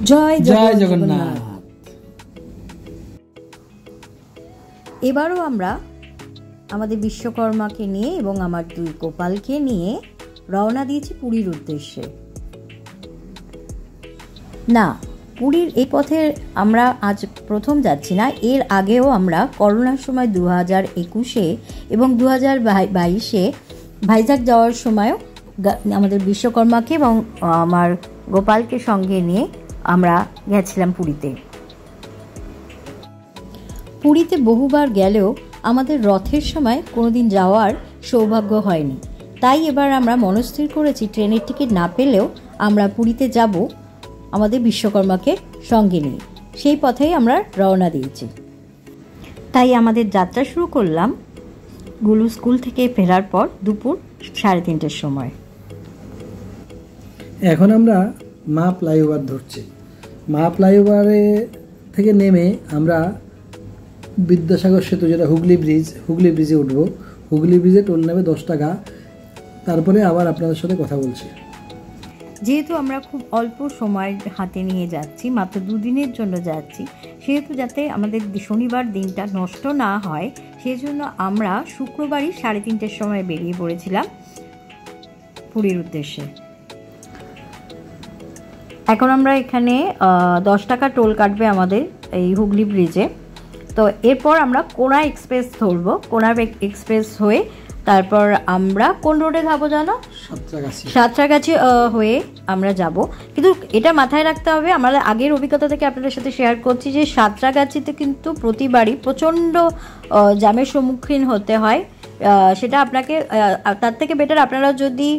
জয় জয় জগন্নাথ। এবারও আমরা আমাদের বিশ্বকর্মাকে নিয়ে এবং আমার দুই গোপালকে নিয়ে রওনা দিয়েছি পুরীর উদ্দেশ্যে। না, পুরীর এই পথে আমরা আজ প্রথম যাচ্ছি না, এর আগেও আমরা করোনার সময় 2021-এ এবং 2022-এ ভাইজাগ যাওয়ার সময়ও আমাদের বিশ্বকর্মাকে এবং আমার গোপালকে সঙ্গে নিয়ে আমরা গেছিলাম পুরীতে। পুরীতে বহুবার গেলেও আমাদের রথের সময় কোনোদিন যাওয়ার সৌভাগ্য হয়নি, তাই এবার আমরা মনস্থির করেছি ট্রেনের টিকিট না পেলেও আমরা পুরীতে যাব আমাদের বিশ্বকর্মাকে সঙ্গে নিয়ে। সেই পথেই আমরা রওনা দিয়েছি। তাই আমাদের যাত্রা শুরু করলাম গুলু স্কুল থেকে ফেরার পর দুপুর 3:30-র সময়। এখন আমরা মা ফ্লাইওভার ধরছি। মা ফ্লাইওভারে থেকে নেমে আমরা বিদ্যাসাগর সেতু, যেটা হুগলি ব্রিজে উঠবো। হুগলি ব্রিজে টোল নেবে 10 টাকা। তারপরে আবার আপনাদের সাথে কথা বলছি। যেহেতু আমরা খুব অল্প সময় হাতে নিয়ে যাচ্ছি, মাত্র 2 দিনের জন্য যাচ্ছি, সেহেতু যাতে আমাদের শনিবার দিনটা নষ্ট না হয় সেই জন্য আমরা শুক্রবারই 3:30-র সময় বেরিয়ে পড়েছিলাম পুরীর উদ্দেশ্যে। এখন আমরা এখানে 10 টাকা টোল কাটবে আমাদের এই হুগলি ব্রিজে। তো এরপর আমরা কোনা এক্সপ্রেস ধরবো। কোনা এক্সপ্রেস হয়ে তারপর আমরা কোন রোডে যাবো জানো? সাঁতরাগাছি হয়ে আমরা যাব। কিন্তু এটা মাথায় রাখতে হবে, আমরা আগের অভিজ্ঞতা থেকে আপনাদের সাথে শেয়ার করছি যে সাঁতরাগাছিতে কিন্তু প্রতিবারই প্রচণ্ড জ্যামের সম্মুখীন হতে হয়। সেটা আপনাকে তার থেকে বেটার আপনারা যদি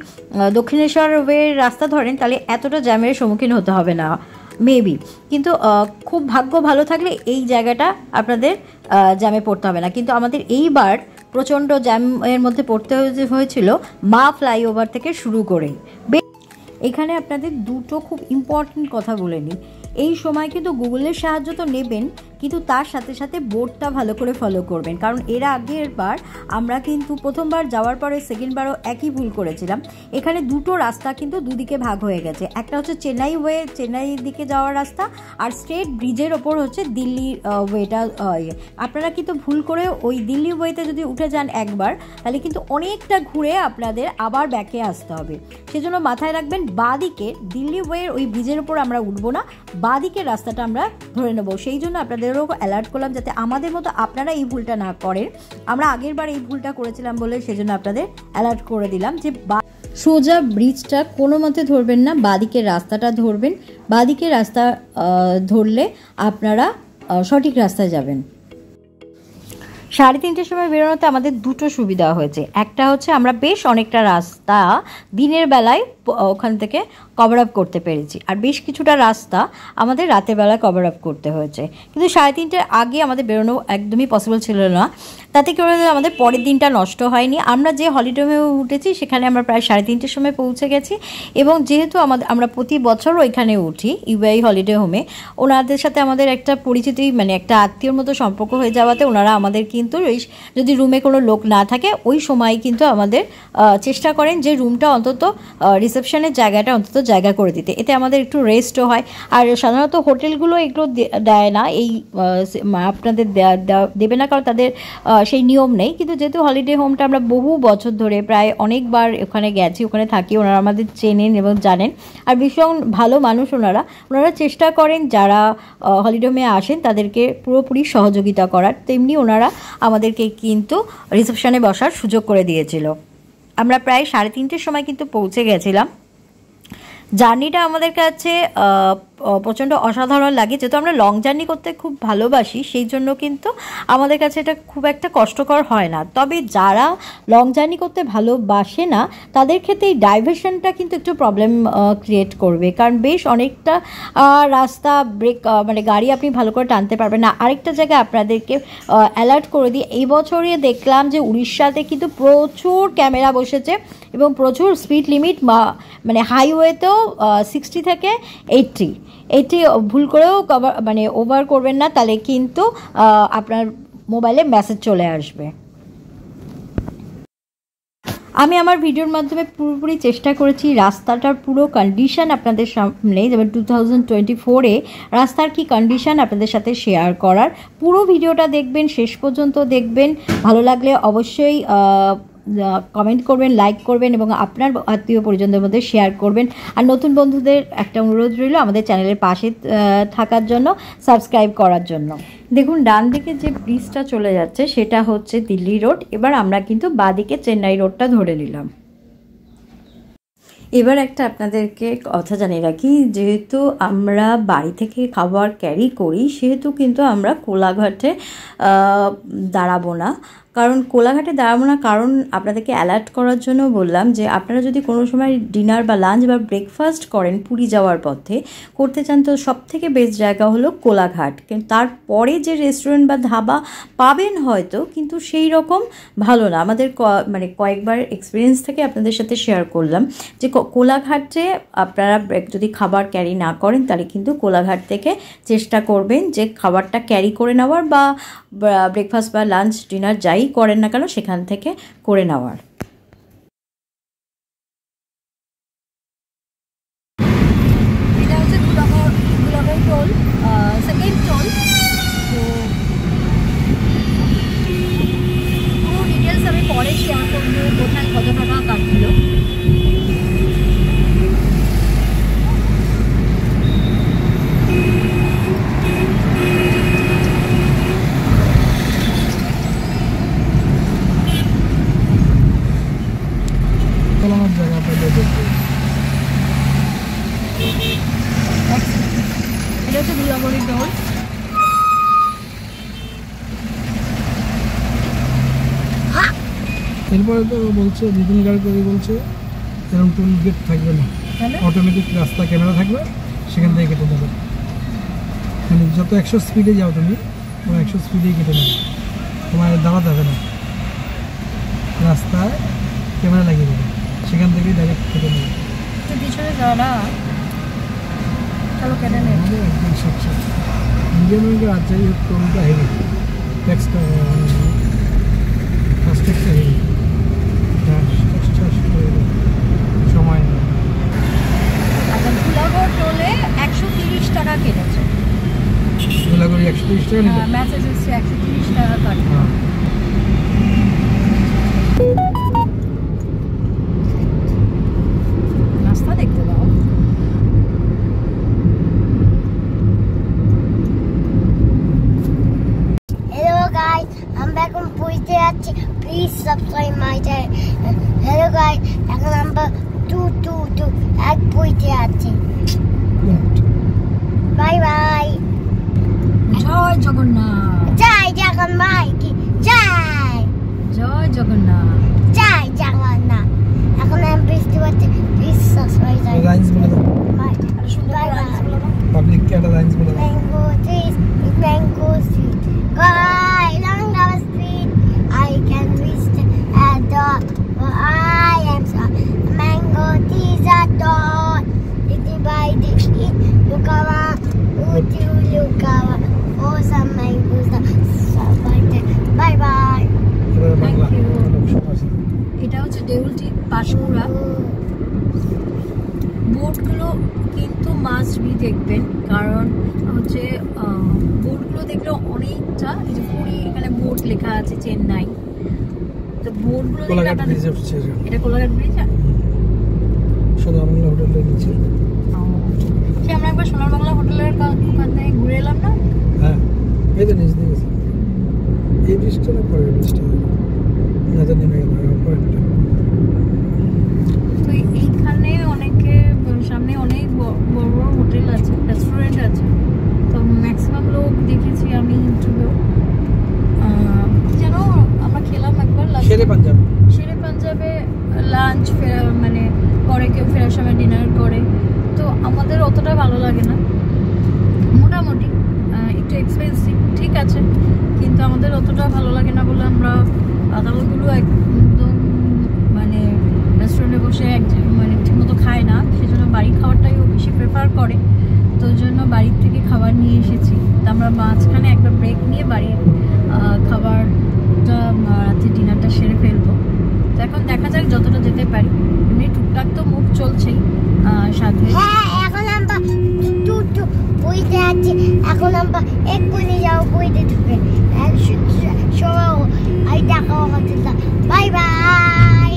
দক্ষিণেশ্বর ওয়ে রাস্তা ধরেন তাহলে এতটা জ্যামের সম্মুখীন হতে হবে না মেবি। কিন্তু খুব ভাগ্য ভালো থাকলে এই জায়গাটা আপনাদের জ্যামে পড়তে হবে না। কিন্তু আমাদের এইবার প্রচণ্ড জ্যামের মধ্যে পড়তে হয়েছিল মা ফ্লাইওভার থেকে শুরু করে। এখানে আপনাদের দুটো খুব ইম্পর্টেন্ট কথা বলে নিই। এই সময় কিন্তু গুগলের সাহায্য তো নেবেন, কিন্তু তার সাথে সাথে বোর্ডটা ভালো করে ফলো করবেন, কারণ এর আগের বার আমরা কিন্তু প্রথমবার যাওয়ার পরে সেকেন্ডবারও একই ভুল করেছিলাম। এখানে দুটো রাস্তা কিন্তু দুদিকে ভাগ হয়ে গেছে। একটা হচ্ছে চেন্নাই ওয়ে, চেন্নাইয়ের দিকে যাওয়ার রাস্তা, আর স্ট্রেট ব্রিজের ওপর হচ্ছে দিল্লি ওয়েটা। আপনারা কিন্তু ভুল করে ওই দিল্লি ওয়েতে যদি উঠে যান একবার, তাহলে কিন্তু অনেকটা ঘুরে আপনাদের আবার ব্যাকে আসতে হবে। সেজন্য মাথায় রাখবেন বাঁদিকে দিল্লি ওয়ের ওই ব্রিজের ওপর আমরা উঠবো না, বাঁদিকের রাস্তাটা আমরা ধরে নেবো। সেই জন্য আপনাদেরও অ্যালার্ট করলাম যাতে আমাদের মতো আপনারা এই ভুলটা না করেন। আমরা আগের বার এই ভুলটা করেছিলাম বলে সেজন্য আপনাদের অ্যালার্ট করে দিলাম যে সোজা ব্রিজটা কোনো মতে ধরবেন না, বাঁদিকের রাস্তাটা ধরবেন। বাঁদিকের রাস্তা ধরলে আপনারা সঠিক রাস্তায় যাবেন। 3:30-র সময় বেরোনোতে আমাদের দুটো সুবিধা হয়েছে। একটা হচ্ছে আমরা বেশ অনেকটা রাস্তা দিনের বেলায় ওখান থেকে কভার আপ করতে পেরেছি, আর বেশ কিছুটা রাস্তা আমাদের রাতের বেলায় কভার আপ করতে হয়েছে। কিন্তু 3:30-র আগে আমাদের বেরোনো একদমই পসিবল ছিল না। তাতে করে আমাদের পরের দিনটা নষ্ট হয়নি। আমরা যে হলিডে হোমে উঠেছি সেখানে আমরা প্রায় 3:30-র সময় পৌঁছে গেছি, এবং যেহেতু আমরা প্রতি বছর ওইখানে উঠি ইউআই হলিডে হোমে, ওনাদের সাথে আমাদের একটা পরিচিতি মানে একটা আত্মীয়র মতো সম্পর্ক হয়ে যাওয়াতে ওনারা আমাদের কিন্তু যদি রুমে কোনো লোক না থাকে ওই সময় কিন্তু আমাদের চেষ্টা করেন যে রুমটা অন্তত রিসেপশনের জায়গাটা অন্তত জায়গা করে দিতে, এতে আমাদের একটু রেস্টও হয়। আর সাধারণত হোটেলগুলো এগুলো দেয় না, এই আপনাদের দেবে না, কারণ তাদের সেই নিয়ম নেই। কিন্তু যেহেতু হলিডে হোমটা আমরা বহু বছর ধরে প্রায় অনেকবার ওখানে গেছি, ওখানে থাকি, ওনারা আমাদের চেনেন এবং জানেন, আর ভীষণ ভালো মানুষ ওনারা চেষ্টা করেন যারা হলিডে হোমে আসেন তাদেরকে পুরোপুরি সহযোগিতা করার। তেমনি ওনারা আমাদেরকে কিন্তু রিসেপশনে বসার সুযোগ করে দিয়েছিল। আমরা প্রায় 3:30-র সময় কিন্তু পৌঁছে গেছিলাম। জার্নিটা আমাদের কাছে প্রচণ্ড অসাধারণ লাগে, যেহেতু আমরা লং জার্নি করতে খুব ভালোবাসি সেই জন্য কিন্তু আমাদের কাছে এটা খুব একটা কষ্টকর হয় না। তবে যারা লং জার্নি করতে ভালোবাসে না তাদের ক্ষেত্রে এই ডাইভারশনটা কিন্তু একটু প্রবলেম ক্রিয়েট করবে, কারণ বেশ অনেকটা রাস্তা ব্রেক মানে গাড়ি আপনি ভালো করে টানতে পারবেন না। আরেকটা জায়গায় আপনাদেরকে অ্যালার্ট করে দিই, এই বছরই দেখলাম যে উড়িষ্যাতে কিন্তু প্রচুর ক্যামেরা বসেছে এবং প্রচুর স্পিড লিমিট, মানে হাইওয়েতেও 60 থেকে 80 ভুল করেও ওভার করবেন না, তাহলে কিন্তু আপনার মোবাইলে মেসেজ চলে আসবে। আমি আমার ভিডিওর মাধ্যমে পুরোপুরি চেষ্টা করেছি রাস্তাটার পুরো কন্ডিশন আপনাদের সামনে, যেমন 2024-এ রাস্তার কি কন্ডিশন আপনাদের সাথে শেয়ার করার। পুরো ভিডিওটা দেখবেন, শেষ পর্যন্ত দেখবেন। ভালো লাগলে অবশ্যই কমেন্ট করবেন, লাইক করবেন এবং আপনার আত্মীয় পরিজনদের মধ্যে শেয়ার করবেন। আর নতুন বন্ধুদের একটা অনুরোধ রইল আমাদের চ্যানেলের পাশে থাকার জন্য, সাবস্ক্রাইব করার জন্য। দেখুন ডান দিকে যে ব্রিজটা চলে যাচ্ছে সেটা হচ্ছে দিল্লি রোড। এবার আমরা কিন্তু বাঁদিকে চেন্নাই রোডটা ধরে নিলাম। এবার একটা আপনাদেরকে কথা জানিয়ে রাখি, যেহেতু আমরা বাড়ি থেকে খাবার ক্যারি করি সেহেতু কিন্তু আমরা কোলাঘাটে দাঁড়াবো না। কারণ কোলাঘাটে দাঁড়াবো না, কারণ আপনাদেরকে অ্যালার্ট করার জন্য বললাম যে আপনারা যদি কোনো সময় ডিনার বা লাঞ্চ বা ব্রেকফাস্ট করেন পুরী যাওয়ার পথে করতে চান, তো সবথেকে বেস্ট জায়গা হলো কোলাঘাট। কিন্তু তারপরে যে রেস্টুরেন্ট বা ধাবা পাবেন হয়তো, কিন্তু সেই রকম ভালো না। আমাদের মানে কয়েকবার এক্সপিরিয়েন্স থেকে আপনাদের সাথে শেয়ার করলাম যে কোলাঘাটে আপনারা যদি খাবার ক্যারি না করেন তাহলে কিন্তু কোলাঘাট থেকে চেষ্টা করবেন যে খাবারটা ক্যারি করে নেওয়ার, বা ব্রেকফাস্ট বা লাঞ্চ ডিনার যাই করেন না কেন সেখান থেকে করে নেওয়ার। এটা হচ্ছে দুলাভাই টোল, সেকেন্ড টোল। তো পুরো ডিটেলস আমি পরে শেয়ার করবো কোথায় কত টাকা কাটছিল। এটা হচ্ছে দুলাগড়ি টোল। এরপরে তো বলছে বিপিন গাড়ি বলছে এরকম টোল গেট থাকবে না, অটোমেটিক রাস্তা ক্যামেরা থাকবে, সেখান থেকে কেটে দেবে। মানে যত 100 স্পিডে যাও তুমি, তোমার 100 স্পিডেই কেটে নেবে, তোমার দাঁড়াতে হবে না, রাস্তায় ক্যামেরা লাগিয়ে দেবে, সেখান থেকেই ডাইরেক্ট কেটে নেবে। পিছনে দাঁড়া, চলো কেটে নেবে। একদম স্বচ্ছ ইন্ডিয়ান ব্যাংকের রাজ্যের টোলটা হেভি, ট্যাক্সটা ফাস্ট্যাগটা হেভি, সময় আচ্ছা, দুলাগড় টোলে 130 টাকা কেটেছে। দুলাগড়ি 130 টাকা নিল, মেসেজ এসছে 130 টাকা কাটবে। রাস্তা দেখতে দাও। Hello guys, I'm back on Puite Achi. Please subscribe my channel. Hello guys, এখন আমরা 222 at Puite Achi. Bye bye. জয় জগন্নাথ। জয় জগন্নাথ। জয় জয় জগন্নাথ। জয় জগন্নাথ। এখন আমি বৃষ্টি হচ্ছে, প্লিজ সাবস্ক্রাইব। লাইন্স বলে দাও, Bye bye. পাবলিক কে একটা লাইন্স বলে দাও। Mango trees, mango street. Guy, along the street, I can reach at the where I am sorry. Mango trees are tall. It's by the eat. Look around, look around. Oh, some mangoes are so bye bye. এবারে Thank Bangla you. Lok Sabha আছে। এটা হচ্ছে দেউলটি পাশকুড়া। বোটগুলো কিন্তু must be দেখবেন, কারণ হচ্ছে বোটগুলো দেখলে অনেকটা, এই যে পুরী এখানে বোট লেখা আছে চেন্নাই, তো বোটগুলো দেখলে কোলাঘাট আপনাদের, ব্রিজে উঠছে, এটা কোলাঘাট ব্রিজ। সোনার বাংলা হোটেলের নিচে। সে আমরা একবার সোনার বাংলা হোটেলের ওখানে ঘুরে এলাম না? হ্যাঁ, এই তো নিচ দিয়ে গেছে। এই ব্রিজটা না পরের ব্রিজটা, এটা নেমে গেল পরেরটা। তো এইখানে অনেকে সামনে অনেক বড় বড় হোটেল আছে, রেস্টুরেন্ট আছে। তো ম্যাক্সিমাম লোক দেখেছি আমি ইউটিউবেও, যেন আমরা খেলাম একবার শেরে পাঞ্জাবে লাঞ্চ মানে করে, কেউ ফেরার সময় ডিনার করে। তো আমাদের অতটা ভালো লাগে না, মোটামুটি একটু এক্সপেন্সিভ, ঠিক আছে, কিন্তু আমাদের অতটা ভালো লাগে না বলে আমরা আদালতগুলো একদম মানে রেস্টুরেন্টে বসে মানে ঠিকমতো খায় না, সেজন্য বাড়ির খাবারটাই ও বেশি প্রেফার করে। তো ওই জন্য বাড়ির থেকে খাবার নিয়ে এসেছি। তো আমরা মাঝখানে একবার ব্রেক নিয়ে বাড়ির খাবারটা, রাতের ডিনারটা সেরে ফেলবো। তো এখন দেখা যাক যতটা যেতে পারি। এমনি টুকটাক তো মুখ চলছেই সাথে। হ্যাঁ, এখন আমরা বইতে আছি, এখন আমরা এক্ষুনি যাবো বইতে ঢুকে। সবাই দেখা হচ্ছে, বাই বাই।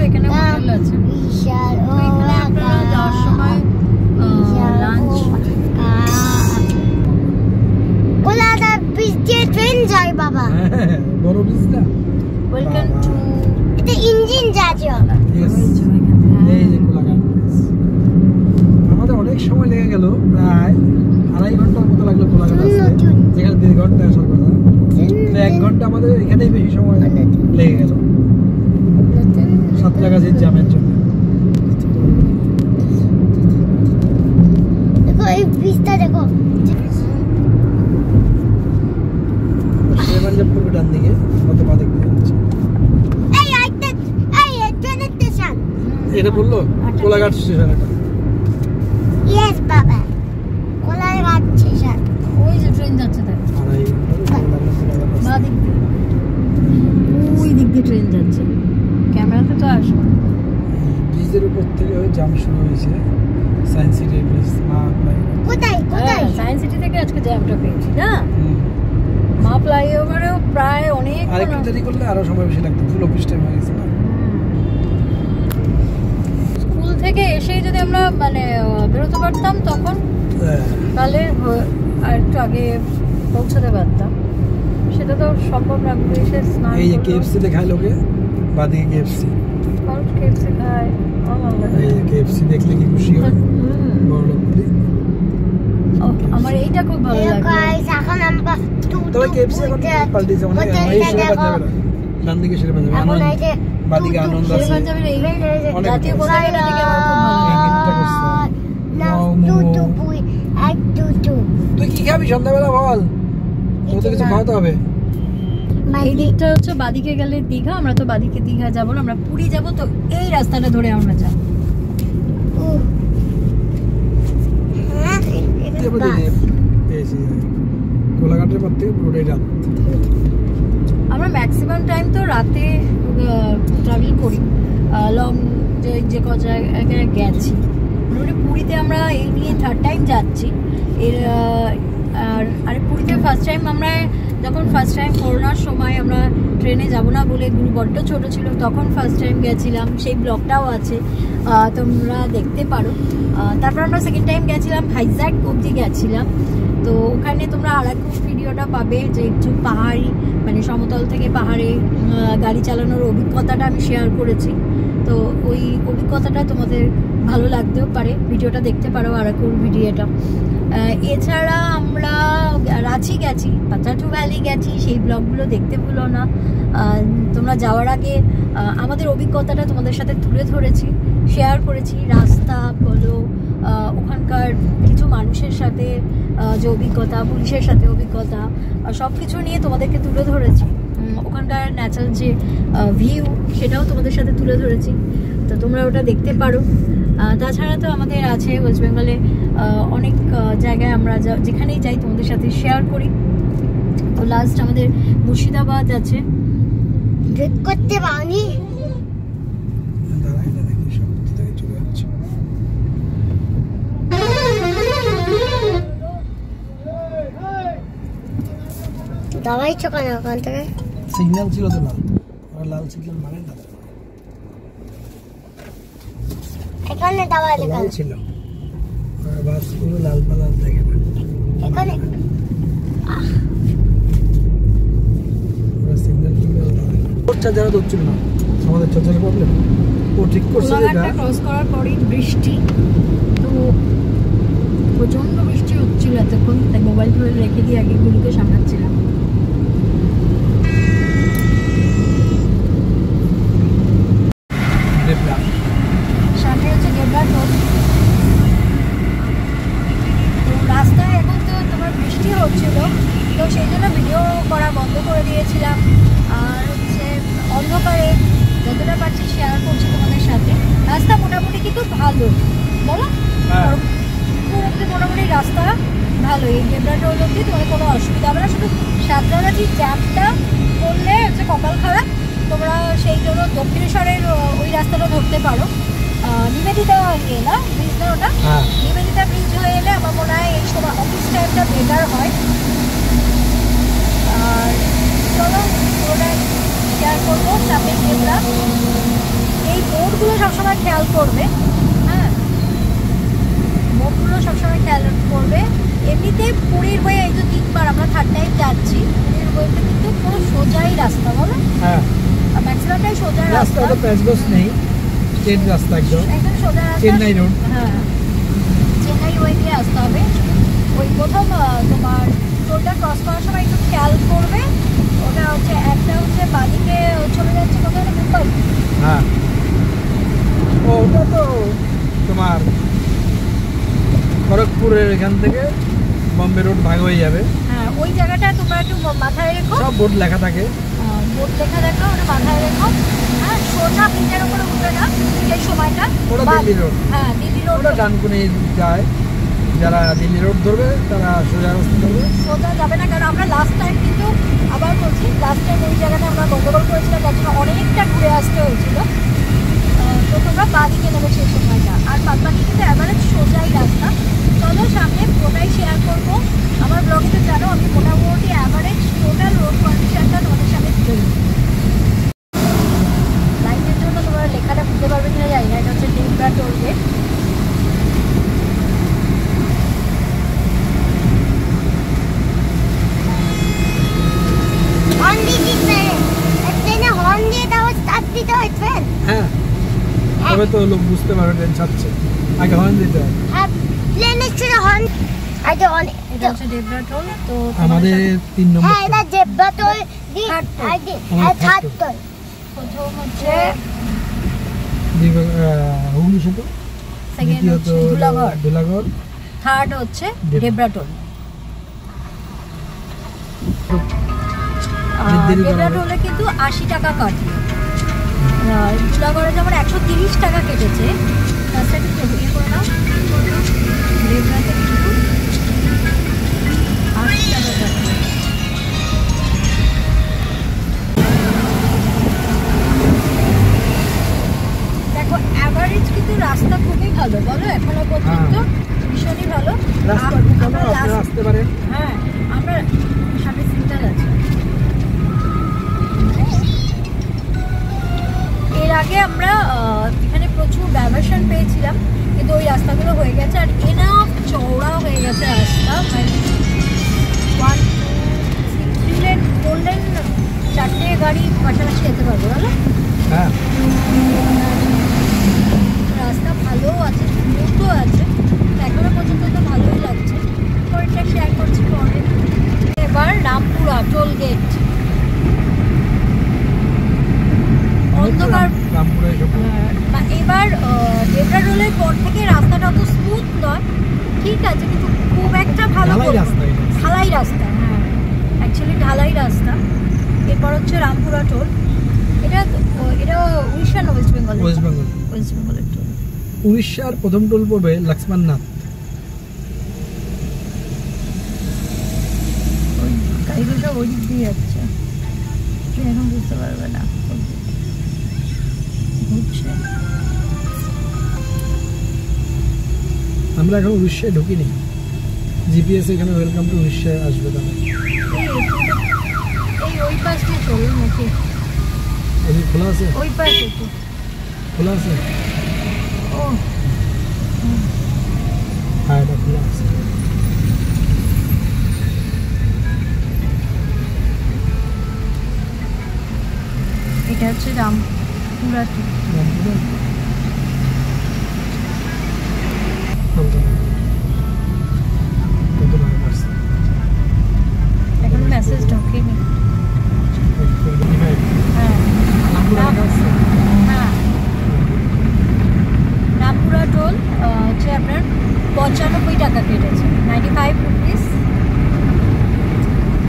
এখানে হোটেল আছে, এখানে আপনারা যাওয়ার সময় লাঞ্চ। কোলাঘাট ব্রিজ দিয়ে ট্রেন যায় বাবা। বড় ব্রিজ না? ওয়েলকাম টু, এটা ইঞ্জিন যাচ্ছে। এই যে কোলাঘাট ব্রিজ। আমাদের অনেক সময় লেগে গেল, প্রায় 2.5 ঘন্টার মতো লাগলো কোলাঘাট আসতে, যেখানে 1.5 ঘন্টা আসার কথা। 1 ঘন্টা আমাদের এখানেই বেশি সময় লেগে গেল সাঁতরাগাছির জ্যামের জন্য। দেখো এই ব্রিজটা, দেখো সেবাঞ্জাব পূর্ব ডান দিকে, আমাদের বাদিক দিকে যাচ্ছে। ট্রেনের স্টেশন। এটা বললো কোলাঘাট স্টেশন। এটা ইয়েস বাবা, কোলাঘাট স্টেশন। ওই যে ট্রেন যাচ্ছে, দেখ 2.5 ঘন্টা বাঁ দিক দিয়ে, ওই দিক দিয়ে ট্রেন যাচ্ছে। ক্যামেরাতে তো আসবে। ব্রিজের উপর থেকে জাম শুরু হয়েছে, সায়েন্স সিটি ব্রিজ। কোথায় কোথায়? সায়েন্স সিটি থেকে আজকে জ্যামটা পেয়েছি না। মা ফ্লাইওভারেও প্রায় অনেক, আরেকটু দেরি করলে আরো সময় বেশি লাগতো, ফুল অফিস টাইম হয়ে গেছে। স্কুল থেকে এসেই যদি আমরা মানে বেরোতে পারতাম তখন, তাহলে আর একটু আগে পৌঁছাতে পারতাম। সেটা তো সম্ভব না। এসে স্নান, এই যে কেএফসি দেখায় লোকে, বাদিকে কেএফসি। কেএফসি খায়, এই যে কেএফসি দেখলে কি খুশি হয় বড় লোকগুলি। আমার এইটা খুব ভালো লাগে। এখন আমরা তবে কেএফসি এখন পাল্টেছে, মানে এই শেরে পাঞ্জাবে ডান দিকে শেরে পাঞ্জাবে, আনন্দ বাদিকে আনন্দ আছে। পাঞ্জাবের এই অনেক জাতীয় কিছু। পতাকাটা দেখে আমার খুব ভালো লাগে। গিফটটা করছে। তুই কি খাবি সন্ধ্যাবেলা বল? তোকে কিছু খাওয়াতে হবে। এই দিকটা হচ্ছে বাদিকে গেলে দীঘা, আমরা তো বাদিকে দীঘা যাবো না, আমরা পুরী যাবো। তো এই রাস্তাটা ধরে আমরা যাবো। কোলাঘাটের পর থেকে পুরোটাই রাত। আমরা ম্যাক্সিমাম টাইম তো রাতে ট্রাভেল করি, লং যে ক জায়গায় গেছি। মোটামুটি পুরীতে আমরা এই নিয়ে 3rd টাইম যাচ্ছি। এর আর পুরীতে ফার্স্ট টাইম আমরা যখন করোনার সময় আমরা ট্রেনে যাব না বলে, গুরু বড্ড ছোটো ছিল, তখন ফার্স্ট টাইম গেছিলাম। সেই ব্লগটাও আছে, তোমরা দেখতে পারো। তারপর আমরা সেকেন্ড টাইম গেছিলাম, ভাইজ্যাক অবধি গেছিলাম। তো ওখানে তোমরা আরেকটু ভিডিওটা পাবে, যে একটু পাহাড়ি মানে সমতল থেকে পাহাড়ে গাড়ি চালানোর অভিজ্ঞতাটা আমি শেয়ার করেছি। তো ওই অভিজ্ঞতাটা তোমাদের ভালো লাগতেও পারে, ভিডিওটা দেখতে পারো আরেকটু ভিডিওটা। এছাড়া আমরা রাঁচি গেছি, পাচাটু ভ্যালি গেছি, সেই ব্লগগুলো দেখতে ভুলো না। তোমরা যাওয়ার আগে আমাদের অভিজ্ঞতাটা তোমাদের সাথে তুলে ধরেছি, শেয়ার করেছি। রাস্তা বলো, ওখানকার কিছু মানুষের সাথে যে অভিজ্ঞতা, পুলিশের সাথে অভিজ্ঞতা, সব কিছু নিয়ে তোমাদেরকে তুলে ধরেছি। ওখানকার ন্যাচারাল যে ভিউ, সেটাও তোমাদের সাথে তুলে ধরেছি। তো তোমরা ওটা দেখতে পারো। তাছাড়া তো আমাদের আছে ওয়েস্ট বেঙ্গলে অনেক জায়গায় আমরা যেখানেই যাই তোমাদের সাথে শেয়ার করি। তো লাস্ট আমাদের মুর্শিদাবাদ আছে। করতে পারি দাবাই চোখানো ওখান থেকে সিগন্যাল ছিল তো লাল, লাল সিগন্যাল মানে না, এখানে দাবাই লেখা ছিল। বাসগুলো লাল পালাল দেখে না এখানে। যারা ধরছিল না, আমাদের চার্জারের প্রবলেম, ও ঠিক করছে। ক্রস করার পরেই বৃষ্টি, তো প্রচন্ড বৃষ্টি হচ্ছিল এতক্ষণ, তাই মোবাইল ধরে রেখে দিয়ে আগে গুলিকে সামলাচ্ছিলাম। সামনে হচ্ছে গেবরা টোল। তো রাস্তায় এখন তো তোমার বৃষ্টি হচ্ছিল, তো সেই জন্য ভিডিও করা বন্ধ করে দিয়েছিলাম। আর হচ্ছে অন্ধকারে যতটা পারছি শেয়ার করছি তোমাদের সাথে। রাস্তা মোটামুটি কিন্তু ভালো, বলো অব্দি মোটামুটি রাস্তা ভালো, এই জেব্রা টোল অব্দি তোমার কোনো অসুবিধা হবে না। শুধু সাঁতরাগাছি জ্যামটা করলে হচ্ছে কপাল খারাপ, তোমরা সেই জন্য দক্ষিণেশ্বরের ওই রাস্তাটা ধরতে পারো। নিবেদিতা ইয়ে না ব্রিজ না ওটা, নিবেদিতা ব্রিজ হয়ে এলে আমার মনে হয় এই সময় অফিস টাইমটা বেটার হয়। আর চলো ওটা শেয়ার করবো সামনে জেব্রা। এই বোর্ডগুলো সবসময় খেয়াল করবে, হ্যাঁ বোর্ডগুলো সবসময় খেয়াল করবে। এমনিতে পুরীর বয়ে এই যে 3বার আমরা 3rd টাইম যাচ্ছি, পুরীর বইতে কিন্তু পুরো সোজাই রাস্তা বলো, হ্যাঁ ম্যাক্সিমামটাই সোজা রাস্তা, রাস্তাটা প্যাচগোস নেই, স্ট্রেট রাস্তা একদম সোজা রাস্তা, চেন্নাই রোড। হ্যাঁ চেন্নাই ওয়ে দিয়ে আসতে হবে। ওই প্রথম তোমার টোলটা ক্রস করার সময় একটু খেয়াল করবে, ওটা হচ্ছে একটা হচ্ছে বাদিকে চলে যাচ্ছে কোথায় না মুম্বাই, হ্যাঁ ওটা তো তোমার খড়গপুরের এখান থেকে বম্বে রোড ভাগ হয়ে যাবে। হ্যাঁ ওই জায়গাটা তোমরা একটু মাথায় রেখো, সব বোর্ড লেখা থাকে, বোর্ড লেখা দেখো ওটা মাথায় রেখো। হ্যাঁ সোজা ব্রিজের উপরে উঠবে না সেই সময়টা, ওটা দিল্লি রোড, হ্যাঁ দিল্লি রোড ওটা ডানকুনি যায়, যারা দিল্লি রোড ধরবে তারা সোজা রাস্তা ধরবে, সোজা যাবে না। কারণ আমরা লাস্ট টাইম কিন্তু আবার বলছি লাস্ট টাইম ওই জায়গাটা আমরা গন্ডগোল করেছিলাম, যার জন্য অনেকটা ঘুরে আসতে হয়েছিল। তো তোমরা বাদিকে নেবে সেই সময়টা, আর বাদবাকি কিন্তু অ্যাভারেজ সোজাই রাস্তা। চলো সামনে ওটাই শেয়ার করবো। আমার ব্লগে তো জানো আমি মোটামুটি অ্যাভারেজ টোটাল রোড কন্ডিশনটা তোমাদের সামনে তুলে দিই। লাইটের জন্য তোমরা লেখাটা বুঝতে পারবে কিনা জানি না, এটা হচ্ছে জেব্রা টোল গেট। হর্ন দিতে ট্রেনে হর্ন দিয়ে তাও স্টার্ট দিতে হয় ট্রেন। হ্যাঁ তবে তো লোক বুঝতে পারবে ট্রেন ছাড়ছে, আগে হর্ন দিতে হয়। হ্যাঁ প্লেনের ছিল হর্ন। আগে অনেক এটা হচ্ছে জেব্রা টোল। তো আমাদের 3 নম্বর হ্যাঁ এটা জেব্রা টোল দি Third toll। আগে আমার থার্ড third টোল। প্রথম হচ্ছে হুগলি সেতু, সেকেন্ড দ্বিতীয়ত হচ্ছে ধুলাগড়, ধুলাগড়, থার্ড হচ্ছে জেব্রা। Zebra toll. দেরি জেব্রা করা টোলে কিন্তু 80 টাকা কাটে, ধুলাগড়ে যেমন 130 টাকা কেটেছে, তার সাথে একটু ইয়ে করে নাও, জেব্রাতে কিন্তু 80 টাকা কাটে। দেখো অ্যাভারেজ কিন্তু রাস্তা খুবই ভালো বলো এখনো পর্যন্ত, ভীষণই ভালো। রাস্তা খুব ভালো, আমরা আপনারা last- আসতে পারেন। হ্যাঁ আমরা সামনে সিগন্যাল আছে। এর আগে আমরা এখানে প্রচুর ডাইভারশন পেয়েছিলাম, কিন্তু ওই রাস্তাগুলো হয়ে গেছে আর এনাফ চওড়া হয়ে গেছে রাস্তা, মানে 1 2 3 লেন 4 লেন 4টে গাড়ি পাশাপাশি যেতে পারবে বলো। হ্যাঁ রাস্তা ভালোও আছে, স্মুথও আছে, এখনো পর্যন্ত তো ভালোই লাগছে। পরেরটা শেয়ার করছি পরে। এবার রামপুরা টোল গেট, অন্ধকার। রামপুরে এসব এবার জেব্রা টোলের পর থেকে রাস্তাটা অত স্মুথ নয়, ঠিক আছে কিন্তু খুব একটা ভালো ঢালাই বলবো না। রাস্তা এটা। ঢালাই রাস্তা, হ্যাঁ অ্যাকচুয়ালি ঢালাই রাস্তা। এরপর হচ্ছে রামপুরা টোল, এটা এটা উড়িষ্যা না West Bengal? West Bengal. West বেঙ্গলের টোল। উড়িষ্যার প্রথম টোল পড়বে লক্ষ্মণনাথ। ওই গাড়িগুলো সব ওই দিক দিয়ে যাচ্ছে, তুমি এখন বুঝতে পারবে না ঘুরছে। আমরা এখন উড়িষ্যায় ঢুকিনি, জিপিএস এখানে ওয়েলকাম টু উড়িষ্যায় আসবে তাহলে। এই ওই পাশ দিয়ে চলো নাকি? এদিকে খোলা আছে, ওই পাশে তো খোলা আছে, ও হ্যাঁ এটা খোলা আছে। এটা হচ্ছে রামপুরা টোল। রামপুরে কত টাকা পড়ছে? এখন মেসেজ ঢোকেনি। 25। হ্যাঁ রামপুরা লেখা আছে। হ্যাঁ রামপুরা টোল হচ্ছে আপনার 95 টাকা কেটেছে, 95 রুপিস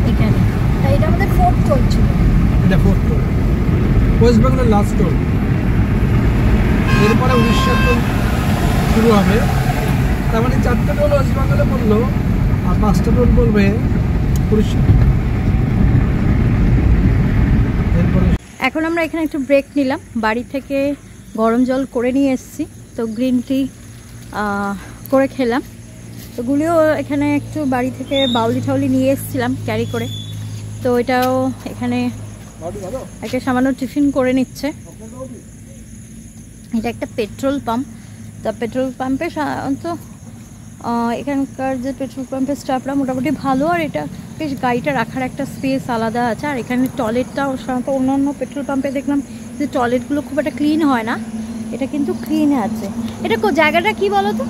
এখানে। তাই এটা আমাদের 4th টোল ছিল। এটা 4th টোল, ওয়েস্ট বেঙ্গলের লাস্ট টোল। এরপরে উড়িষ্যার টোল শুরু হবে, তার মানে 4টা টোল ওয়েস্ট বেঙ্গলে পড়লো আর 5টা টোল পড়বে উড়িষ্যা। এরপরে এখন আমরা এখানে একটু ব্রেক নিলাম, বাড়ি থেকে গরম জল করে নিয়ে এসেছি, তো গ্রিন টি করে খেলাম। তো গুলিও এখানে একটু বাড়ি থেকে বাউলি ঠাউলি নিয়ে এসেছিলাম ক্যারি করে, তো এটাও এখানে একটা সামান্য টিফিন করে নিচ্ছে। এটা একটা পেট্রোল পাম্প, তা পেট্রোল পাম্পে সাধারণত এখানকার যে পেট্রোল পাম্পের স্টাফরা মোটামুটি ভালো, আর এটা বেশ গাড়িটা রাখার একটা স্পেস আলাদা আছে। আর এখানে টয়লেটটাও সাধারণত অন্যান্য পেট্রোল পাম্পে দেখলাম যে টয়লেটগুলো খুব একটা ক্লিন হয় না, এটা কিন্তু ক্লিন আছে। এটা জায়গাটা কি বলো তো?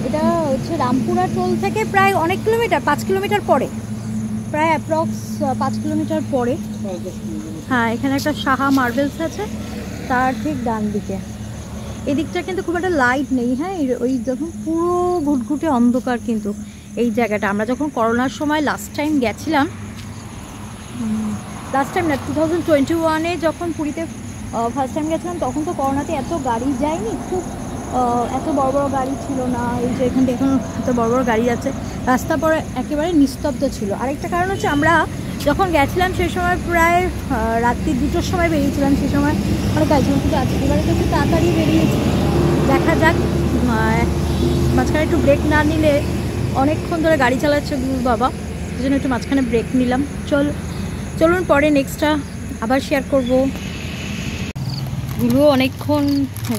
এটা হচ্ছে রামপুরা টোল থেকে প্রায় অনেক কিলোমিটার, 5 কিলোমিটার পরে, প্রায় অ্যাপ্রক্স 5 কিলোমিটার পরে। হ্যাঁ, এখানে একটা সাহা মার্বেলস আছে, তার ঠিক ডান দিকে। এদিকটা কিন্তু খুব একটা লাইট নেই। হ্যাঁ, ওই যখন পুরো ঘুটঘুটে অন্ধকার কিন্তু এই জায়গাটা। আমরা যখন করোনার সময় লাস্ট টাইম গেছিলাম, লাস্ট টাইম না 2021-এ যখন পুরীতে ফার্স্ট টাইম গেছিলাম, তখন তো করোনাতে এত গাড়ি যায়নি, খুব এত বড় বড় গাড়ি ছিল না। এই যে এখান থেকে এখন এত বড় বড় গাড়ি যাচ্ছে, রাস্তা পরে একেবারে নিস্তব্ধ ছিল। আরেকটা কারণ হচ্ছে আমরা যখন গেছিলাম সেই সময় প্রায় রাত্রি 2টোর সময় বেরিয়েছিলাম, সেই সময় অনেক গাড়ি ছিল, কিন্তু আজকে এবারে তো একটু তাড়াতাড়ি বেরিয়েছি। দেখা যাক, মাঝখানে একটু ব্রেক না নিলে, অনেকক্ষণ ধরে গাড়ি চালাচ্ছে বাবা, সেই জন্য একটু মাঝখানে ব্রেক নিলাম। চলুন পরে নেক্সটটা আবার শেয়ার করবো। গুলো অনেকক্ষণ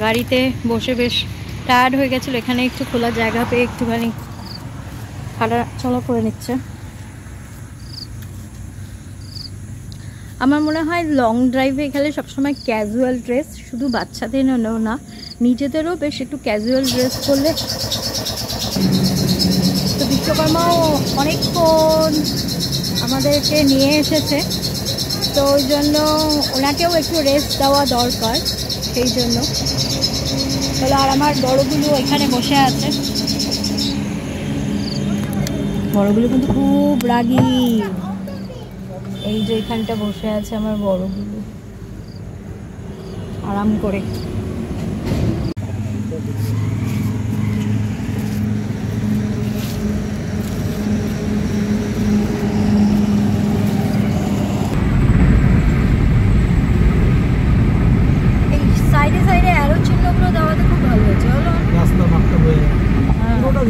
গাড়িতে বসে বেশ টায়ার্ড হয়ে গেছিলো, এখানে একটু খোলা জায়গা পেয়ে একটুখানি হাঁটা চলা করে নিচ্ছে। আমার মনে হয় লং ড্রাইভে গেলে সবসময় ক্যাজুয়াল ড্রেস, শুধু বাচ্চাদের না, নিজেদেরও বেশ একটু ক্যাজুয়াল ড্রেস করলে। তো বিশ্বকর্মাও অনেকক্ষণ আমাদেরকে নিয়ে এসেছে, তো ওই জন্য ওনাকেও একটু রেস্ট দেওয়া দরকার, সেই জন্য। তাহলে আর আমার বড়গুলো এখানে বসে আছে, বড়গুলো কিন্তু খুব রাগী। এই যে এখানটা বসে আছে আমার বড়গুলো আরাম করে।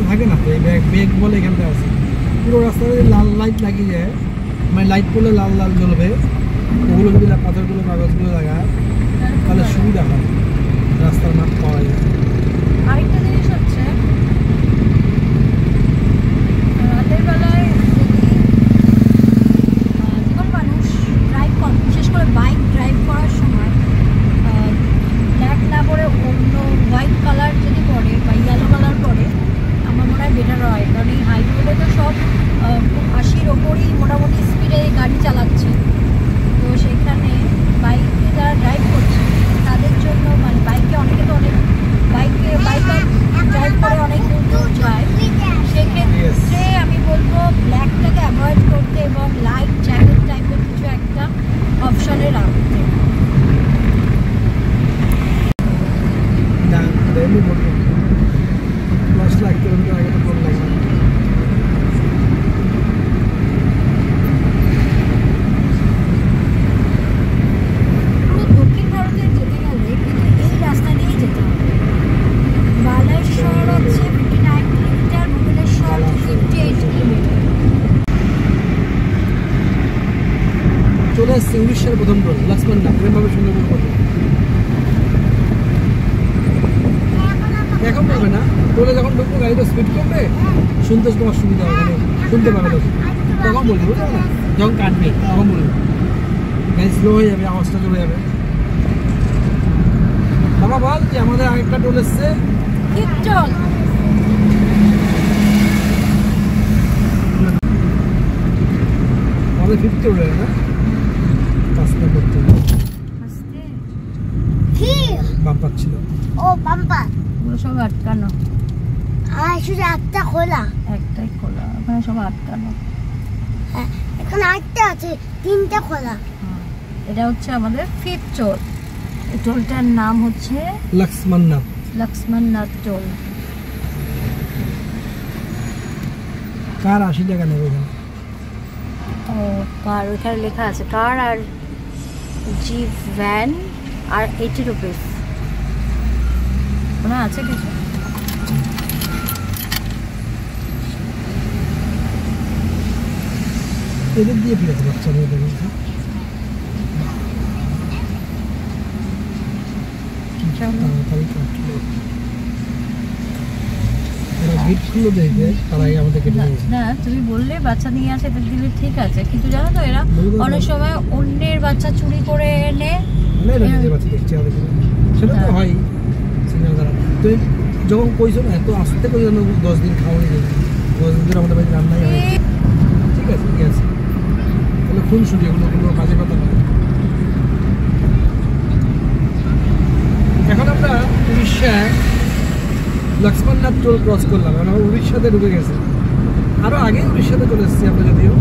থাকে না, বেগ বলে এখানটা আছে, পুরো রাস্তায় লাল লাইট লাগিয়ে যায়, মানে লাইট পড়লে লাল লাল জ্বলবে, ওগুলো যদি পাথরগুলো কাগজগুলো লাগায় তাহলে সুবিধা হয়, রাস্তার মাপ পাওয়া যায়। আরেকটা জিনিস হচ্ছে, রাতের বেলায় যখন মানুষ ড্রাইভ করে, বিশেষ করে বাইক ড্রাইভ করার সময় ব্ল্যাক না পরে অন্য হোয়াইট কালার যদি পরে বা ইয়েলো কালার পরে, আমার মনে হয় বেটার হয়। কারণ এই হাইওয়েতে তো সব 80-র ওপরই মোটামুটি স্পিডে গাড়ি চালাচ্ছে, তো সেখানে বাইকে যারা ড্রাইভ করছে তাদের জন্য, মানে বাইকে অনেকে তো অনেক বাইক ড্রাইভ করে অনেক দূর যায়, সেক্ষেত্রে আমি বলবো ব্ল্যাকটাকে অ্যাভয়েড করতে এবং লাইট জ্যাকেট টাইপের কিছু একটা অপশনে রাখতে। দক্ষিণ ভারতে যেতে গেলে কিন্তু এই রাস্তা দিয়েই যেতে হবে। বালেশ্বর হচ্ছে 59 কিলোমিটার, ভুবনেশ্বর 58 কিলোমিটার। চলে আসছে উড়িষ্যার প্রথম টোল লক্ষ্মণ না, এরকমভাবে সুন্দরবন করবে। এখন পাবে না, টোলে যখন ঢুকবো গাড়িটা স্পিড করবে, শুনতে তোমার সুবিধা হবে, মানে শুনতে পাবে লোক, তখন বলবো, বুঝলো না? যখন কাটবে তখন বলবো, গাড়ি স্লো হয়ে যাবে, আওয়াজটা চলে যাবে। বাবা বল যে আমাদের আরেকটা টোল এসছে, চল আমাদের 50 টোল না, কাজটা করতে বাম্পার ছিল। ও বাম্পার, ওগুলো সব আটকানো, আর শুধু একটা খোলা, একটাই খোলা, ওখানে সব আটকানো। এখন আটটা আছে, 3টা খোলা। এটা হচ্ছে আমাদের 5th টোল। এই টোলটার নাম হচ্ছে লক্ষ্মণনাথ। লক্ষ্মণনাথ টোল। কার 80 টাকা নেবে এখানে। ও কার ওখানে লেখা আছে, কার আর জিপ ভ্যান আর 80 রুপিস মনে আছে কিছু। এদের দিয়ে ফিরে বাচ্চা মেয়েদের তাড়াতাড়ি কাটলো। ওরা গেট খুললো দেখবে তার আগে আমাদের কেটে না, নিয়েছে। না তুমি বললে বাচ্চা নিয়ে আসে এদের দিলে ঠিক আছে, কিন্তু জানো তো এরা অনেক সময় অন্যের বাচ্চা চুরি করে এনে না এটা নিজের বাচ্চা দেখছি আমাদের সেটা তো হয় সিগন্যাল দ্বারা। তুমি যখন কইছো না এত আস্তে করে যেন 10 দিন খাওয়ানি যাবে, 10 দিন ধরে আমাদের বাড়িতে রান্নাই হয়। ঠিক আছে ঠিক আছে, তাহলে খুন ছুটি এগুলো কোনো কাজে কথা নয়। এখন আমরা উড়িষ্যায় লক্ষ্মণনাথ টোল ক্রস করলাম, আমরা উড়িষ্যাতে ঢুকে গেছি। আরো আগে উড়িষ্যাতে চলে এসেছি আমরা, যদিও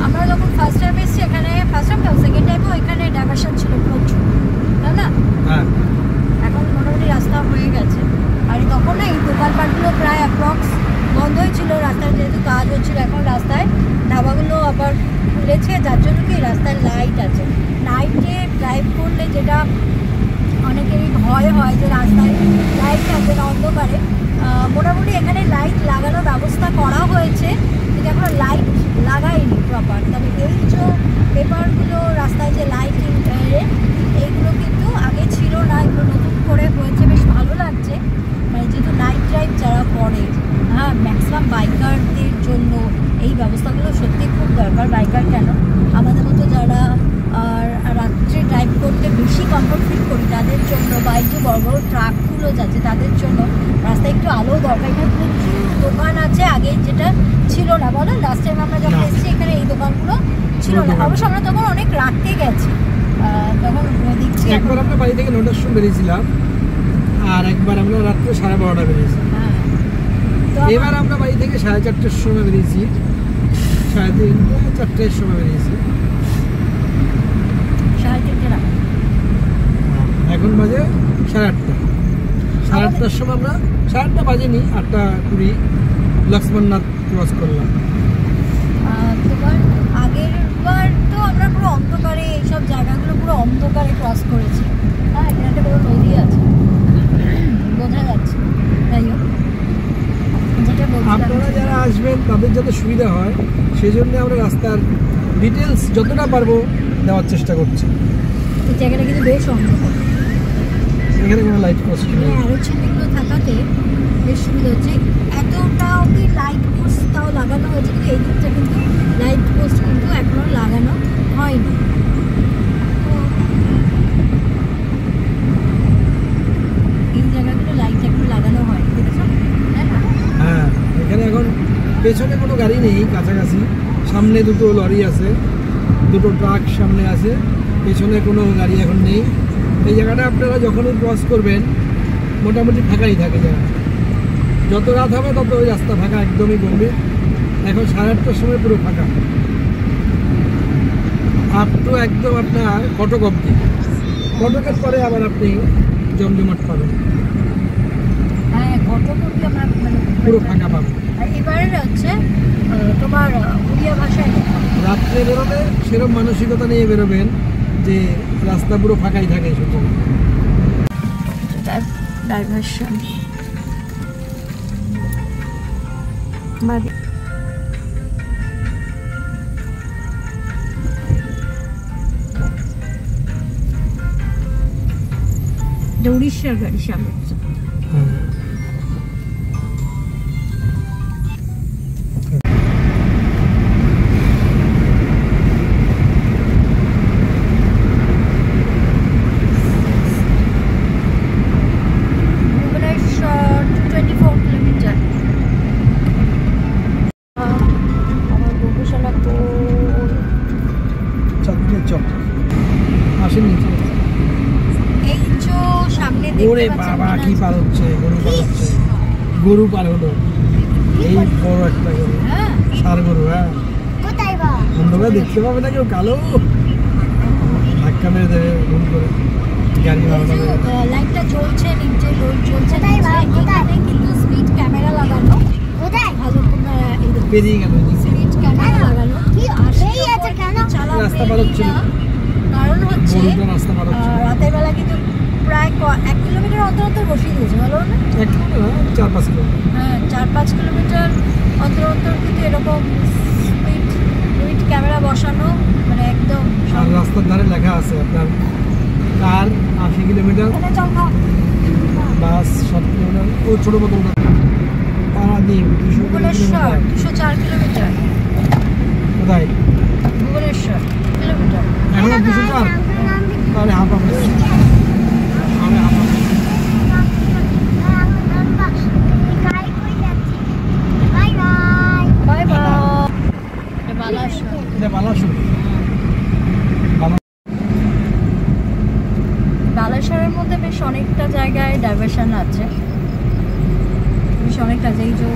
আমরা যখন ফার্স্ট টাইম এসেছি এখানে, ফার্স্ট টাইম না সেকেন্ড টাইমও এখানে ডাইভারশন ছিল প্রচুর, তাই না? হ্যাঁ এখন মোটামুটি রাস্তা হয়ে গেছে। আর তখন না এই দোকানপাটগুলো প্রায় অ্যাপ্রক্স বন্ধই ছিল, রাস্তায় যেহেতু কাজ হচ্ছিল। এখন রাস্তায় ধাবাগুলো আবার খুলেছে, যার জন্য কি রাস্তায় লাইট আছে। নাইটে ড্রাইভ করলে যেটা অনেকেরই ভয় হয় যে রাস্তায় লাইট আছে না অন্ধকারে, মোটামুটি এখানে লাইট লাগানোর ব্যবস্থা করা হয়েছে, কিন্তু এখন লাইট লাগায়নি প্রপার। তবে এই যে পেপারগুলো রাস্তায় যে লাইটিং এইগুলো কিন্তু আগে ছিল না, এগুলো নতুন করে হয়েছে, বেশ ভালো লাগছে। মানে যেহেতু নাইট ড্রাইভ যারা করে, হ্যাঁ ম্যাক্সিমাম বাইকারদের জন্য এই ব্যবস্থাগুলো সত্যি খুব দরকার। বাইকার কেন, আমাদের মতো যারা রাত্রে ড্রাইভ করতে বেশি কমফোর্ট ফিল করি তাদের জন্য, বা এই যে বড় বড় ট্রাকগুলো যাচ্ছে তাদের জন্য রাস্তায় একটু আলো দরকার। এখানে প্রচুর দোকান আছে, আগে যেটা ছিল না, বলো লাস্ট টাইম আমরা যখন এসেছি এখানে এই দোকানগুলো ছিল না। অবশ্য আমরা তখন অনেক রাত্রে গেছি, তখন দেখছি একবার আমরা বাড়ি থেকে 9টার সময় বেরিয়েছিলাম, আর একবার আমরা রাত্রে 12:30 বেরিয়েছি। হ্যাঁ। তো এবার আমরা বাড়ি থেকে 4:30টার সময় বেরিয়েছি, 3:30 4টার সময় বেরিয়েছি। 3:30 না, এখন বাজে 8:30। 8:30টার সময় আমরা 8:30 বাজেনি, 8:20 লক্ষ্মণনাথ ক্রস করলাম। তোমার আগের বার তো আমরা পুরো অন্ধকারে এইসব জায়গাগুলো পুরো অন্ধকারে ক্রস করেছি। হ্যাঁ এখানে একটা বড় নদী আছে, বোঝা যাচ্ছে। তাই হোক, যেটা বলছিলাম, আপনারা যারা আসবেন তাদের যাতে সুবিধা হয় সেই জন্য আমরা রাস্তার ডিটেলস যতটা পারবো দেওয়ার চেষ্টা করছি। এই জায়গাটা কিন্তু বেশ অন্ধকার, এখানে কোনো লাইট পোস্ট নেই। অ্যারো চিহ্নগুলো থাকাতে বেশ সুবিধা হচ্ছে। এতটা অব্দি লাইট পোস্ট তাও লাগানো হয়েছে, কিন্তু এই দিকটা কিন্তু লাইট পোস্ট কিন্তু এখনো লাগানো হয়নি। এই জায়গাগুলো লাইট এখনো লাগানো হয়নি, দেখেছো? হ্যাঁ এখানে এখন পেছনে কোনো গাড়ি নেই কাছাকাছি, সামনে দুটো লরি আছে, দুটো ট্রাক সামনে আছে, পেছনে কোনো গাড়ি এখন নেই। এই জায়গাটা আপনারা যখনই ক্রস করবেন মোটামুটি ফাঁকাই থাকে জায়গা। যত রাত হবে তত ওই রাস্তা ফাঁকা একদমই কমবে। এখন 8:30টার সময় পুরো ফাঁকা, আপ টু একদম আপনার কটক অব্দি। কটকের পরে আবার আপনি জমজমাট পাবেন, হ্যাঁ কটক অব্দি আমরা মানে পুরো ফাঁকা পাবেন। আর এবারে হচ্ছে তোমার উড়িয়া ভাষায় লেখা। রাত্রে বেরোবে সেরকম মানসিকতা নিয়ে বেরোবেন যে রাস্তা পুরো ফাঁকাই থাকে শুধু। ডাইভারশন উড়িষ্যার গাড়ি সামনে। ওরে বাবা কি পার হচ্ছে, গরু পার হচ্ছে, গরু পার হলো, এই বড় একটা গরু, ষাঁড় গরু। হ্যাঁ কোথায় বা অন্ধকার দেখতে পাবে না কেউ, কালো ধাক্কা মেরে দেবে ভুল করে গাড়ি ভাড়া লাইটটা জ্বলছে, নিচে লাইট জ্বলছে, এখানে কিন্তু স্পিড ক্যামেরা লাগানো, কোথায় ভালো বেরিয়ে গেল স্পিড ক্যামেরা লাগানো। কি এই আছে কেন রাস্তা পার হচ্ছিল, কারণ হচ্ছে রাস্তা পার হচ্ছিল রাতের বেলা কিন্তু প্রায় 1 কিলোমিটার অন্তর অন্তর বসিয়ে দিয়েছে, ভালো না? 4-5 কিলোমিটার, হ্যাঁ 4-5 কিলোমিটার অন্তর অন্তর কিন্তু এরকম স্পিড ক্যামেরা বসানো, মানে একদম। আর রাস্তার ধারে লেখা আছে আপনার কার 80 কিলোমিটার, বাস 7 কিলোমিটার, ও ছোটো বোতলটা পারাদ্বীপ 200 ভুবনেশ্বর কিলোমিটার। 204 কিলোমিটার, কোথায় ভুবনেশ্বর কিলোমিটার। এখন 204, তাহলে হাফ হাফ আমি হাফ হাফ বাই বাই বাই বাই। বালাসর, এটা বালাসুর। বালাসরের মধ্যে বেশ অনেকটা জায়গায় ডাইভারশন আছে, বেশ অনেকটা, যেই যে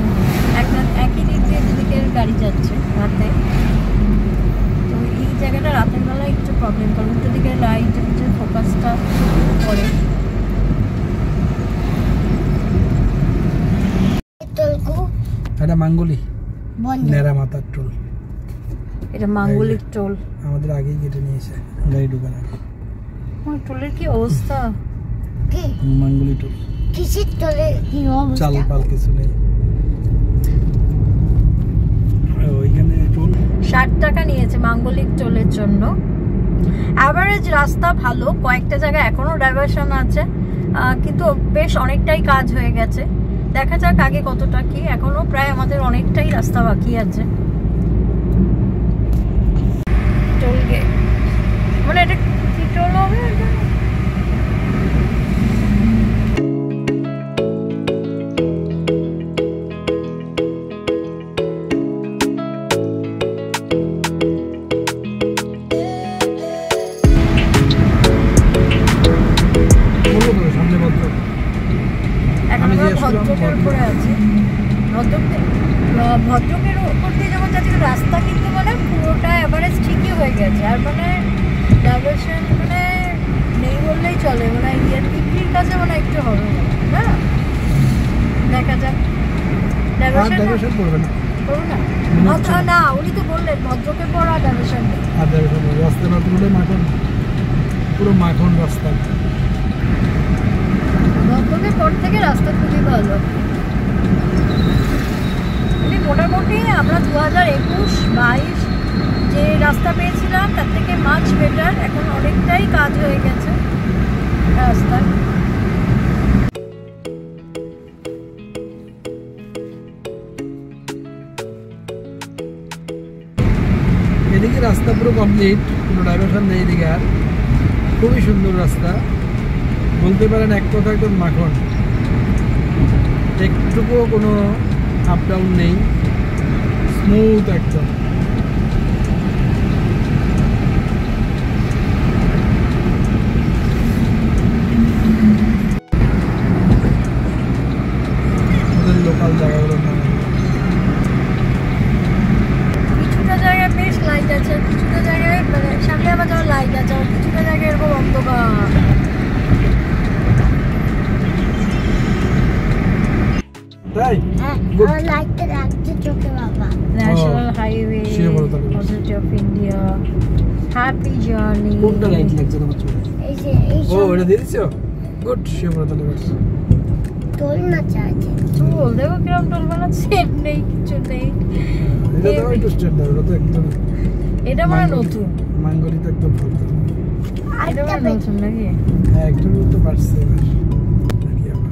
একই দিক দিয়ে দুদিকের গাড়ি যাচ্ছে রাতে। তো এই জায়গাটা রাতের বেলা একটু প্রবলেম, কারণ উল্টো দিকে লাইটের যে ফোকাসটা পড়ে। এটা মাঙ্গলি বন্ধ নেরা মাথার টোল, এটা মাঙ্গলিক টোল। আমাদের আগেই কেটে নিয়েছে গাড়ি ঢোকার আগে। টোলের কি অবস্থা! কি মাঙ্গলি টোল, কিসের তোলে কি চাল অবস্থা পাল কিছু নেই ওইখানে। টোল 60 টাকা নিয়েছে মাঙ্গলিক টোলের জন্য। অ্যাভারেজ রাস্তা ভালো, কয়েকটা জায়গায় এখনো ডাইভারশন আছে, কিন্তু বেশ অনেকটাই কাজ হয়ে গেছে। দেখা যাক আগে কতটা কি, এখনো প্রায় আমাদের অনেকটাই রাস্তা বাকি আছে। টোল গেট মানে এটা কি টোল হবে? সামনে ভদ্র, এখন আমি আমরা জিজ্ঞেস করলাম ভদ্রকের উপরে আছি। ভদ্রকের উপর দিয়ে যখন যাচ্ছি, রাস্তা কিন্তু মানে পুরোটা এভারেজ ঠিকই হয়ে গেছে, আর মানে ডাইভারশন মানে নেই বললেই চলে, মানে টিকির কাছে মানে একটু হবে না, দেখা যাক। ডাইভারশন করবে না, করবো না, না উনি তো বললেন ভদ্রকে পড়া ডাইভারশন নেই। আর ডাইভারশন রাস্তা না পুরো মাখন, পুরো মাখন রাস্তা। ভদ্রকের পর থেকে রাস্তা খুবই ভালো। মোটামুটি আমরা 2021-22 যে রাস্তা পেয়েছিলাম তার থেকে মাছ বেটার, এখন অনেকটাই কাজ হয়ে গেছে রাস্তার। এদিকে রাস্তা পুরো কমপ্লিট, কোনো ডাইভারশন নেই এদিকে, আর খুবই সুন্দর রাস্তা, বলতে পারেন এক কথা একদম মাখন, একটুকুও কোনো আপ ডাউন নেই, স্মুথ একদম। লোকাল জায়গাগুলোর নাম কিছুটা জায়গায় বেশ লাইট আছে, কিছুটা জায়গায় মানে সামনে আবার যাওয়ার লাইট আছে, আর কিছুটা জায়গায় এরকম অন্ধকার। তাই হ্যাঁ লাইটটা রাখছে চোখে বাবা national highway Shibratala. Authority of India, happy journey. কোনটা লাইট লাগছে তোমার চোখে? এই যে এই ও ওটা দিয়ে দিছো, গুড। শিবরতলা বাস টোল না চাইছে টোল দেখো কিরম টোল বানাচ্ছে, সেট নেই, কিছু নেই। এটা তো একটু স্ট্যান্ডার্ড, ওটা তো একদম এটা মানে নতুন, মাঙ্গলি তো একদম ভালো। এটা মানে নতুন নাকি? হ্যাঁ একটু তো পারছে এবার নাকি আবার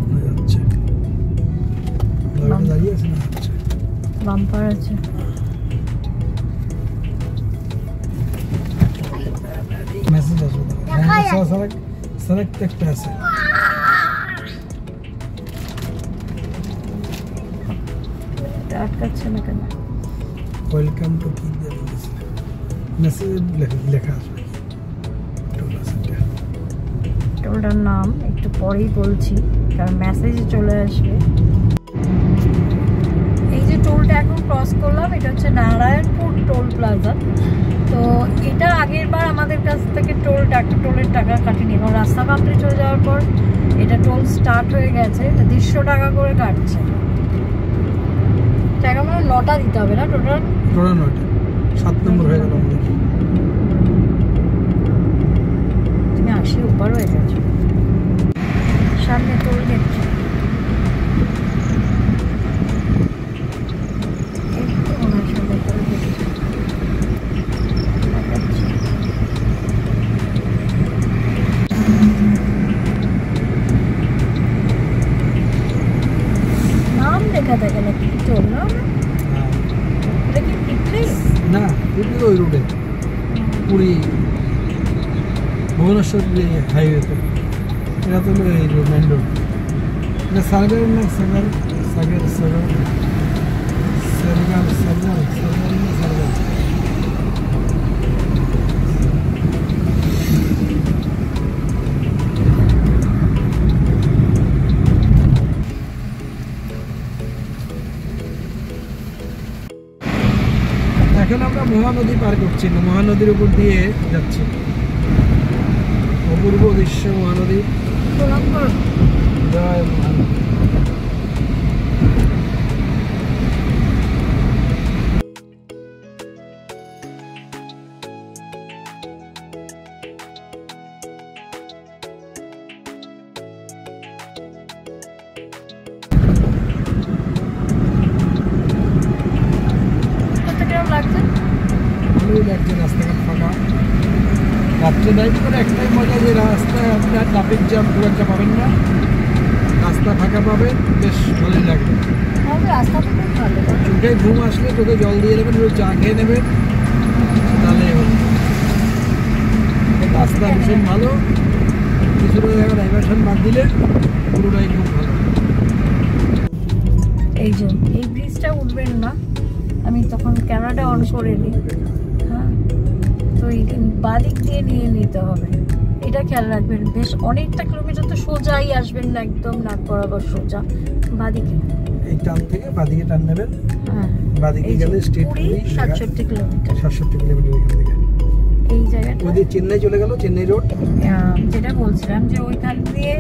মনে যাচ্ছে গাড়িটা দাঁড়িয়ে আছে না হচ্ছে বাম্পার আছে। মেসেজ আসবে তো। হ্যাঁ সেলেক্ট একটা আছে। এটা আটকাচ্ছে না কেন? ওয়েলকাম টু কি দিয়ে বলেছে, মেসেজ লেখা আসবে টোল আছে এটা। টোলটার নাম একটু পরেই বলছি, কারণ মেসেজে চলে আসবে। এই যে টোলটা এখন ক্রস করলাম, এটা হচ্ছে নারায়ণপুর টোল প্লাজা। তো এটা আগের বার আমাদের কাছ থেকে টোল একটা টোলের টাকা কাটেনি, এখন রাস্তা কমপ্লিট হয়ে যাওয়ার পর এটা টোল স্টার্ট হয়ে গেছে, এটা 150 টাকা করে কাটছে। টাকা মানে 9টা দিতে হবে না টোটাল? টোটাল 9টা, 7 নম্বর হয়ে গেল আমাদের। তুমি 80 উপর হয়ে গেছো, সামনে টোল গেট। নাম লেখা থাকে না কি টোল না? এটা কি পিপলি? না, পিপলি ওই রোডে, পুরী ভুবনেশ্বর হাইওয়েতে। এটা তো এই রোড, মেন রোড। এটা সাগর না সাগর, সাগর সাগর সাগর সাগর সাগর না সাগর। এখন আমরা মহানদী পার করছি, মহানদীর উপর দিয়ে যাচ্ছি। অপূর্ব দৃশ্য মহানদী। জয় মহানদী। রাস্তাঘাট ফাঁকা, রাত্রে ড্রাইভ করে একটাই মজা যে রাস্তায় আপনার ট্রাফিক জ্যাম খুব একটা পাবেন না, রাস্তা ফাঁকা পাবেন, বেশ ভালোই লাগবে। চোখে ঘুম আসলে চোখে জল দিয়ে নেবেন, চা খেয়ে নেবেন, তাহলে রাস্তা ভীষণ ভালো। কিছুটা জায়গা ডাইভারশন বাদ দিলে পুরোটাই খুব ভালো। এই যে এই ব্রিজটা উঠবেন না, আমি তখন ক্যামেরাটা অন করে নিই। হ্যাঁ, তো এই বাদিক দিয়ে নিয়ে নিতে হবে, এটা খেয়াল রাখবেন। বেশ অনেকটা কিলোমিটার তো সোজাই আসবেন না, একদম নাক বরাবর সোজা বাদিকে। এই টান থেকে বাদিকে টান নেবেন। হ্যাঁ, বাদিকে গেলে স্ট্রেট 67 কিলোমিটার। 67 কিলোমিটার এখান থেকে। এই জায়গাটা ওদের চেন্নাই চলে গেল, চেন্নাই রোড। যেটা বলছিলাম যে ওইখান দিয়ে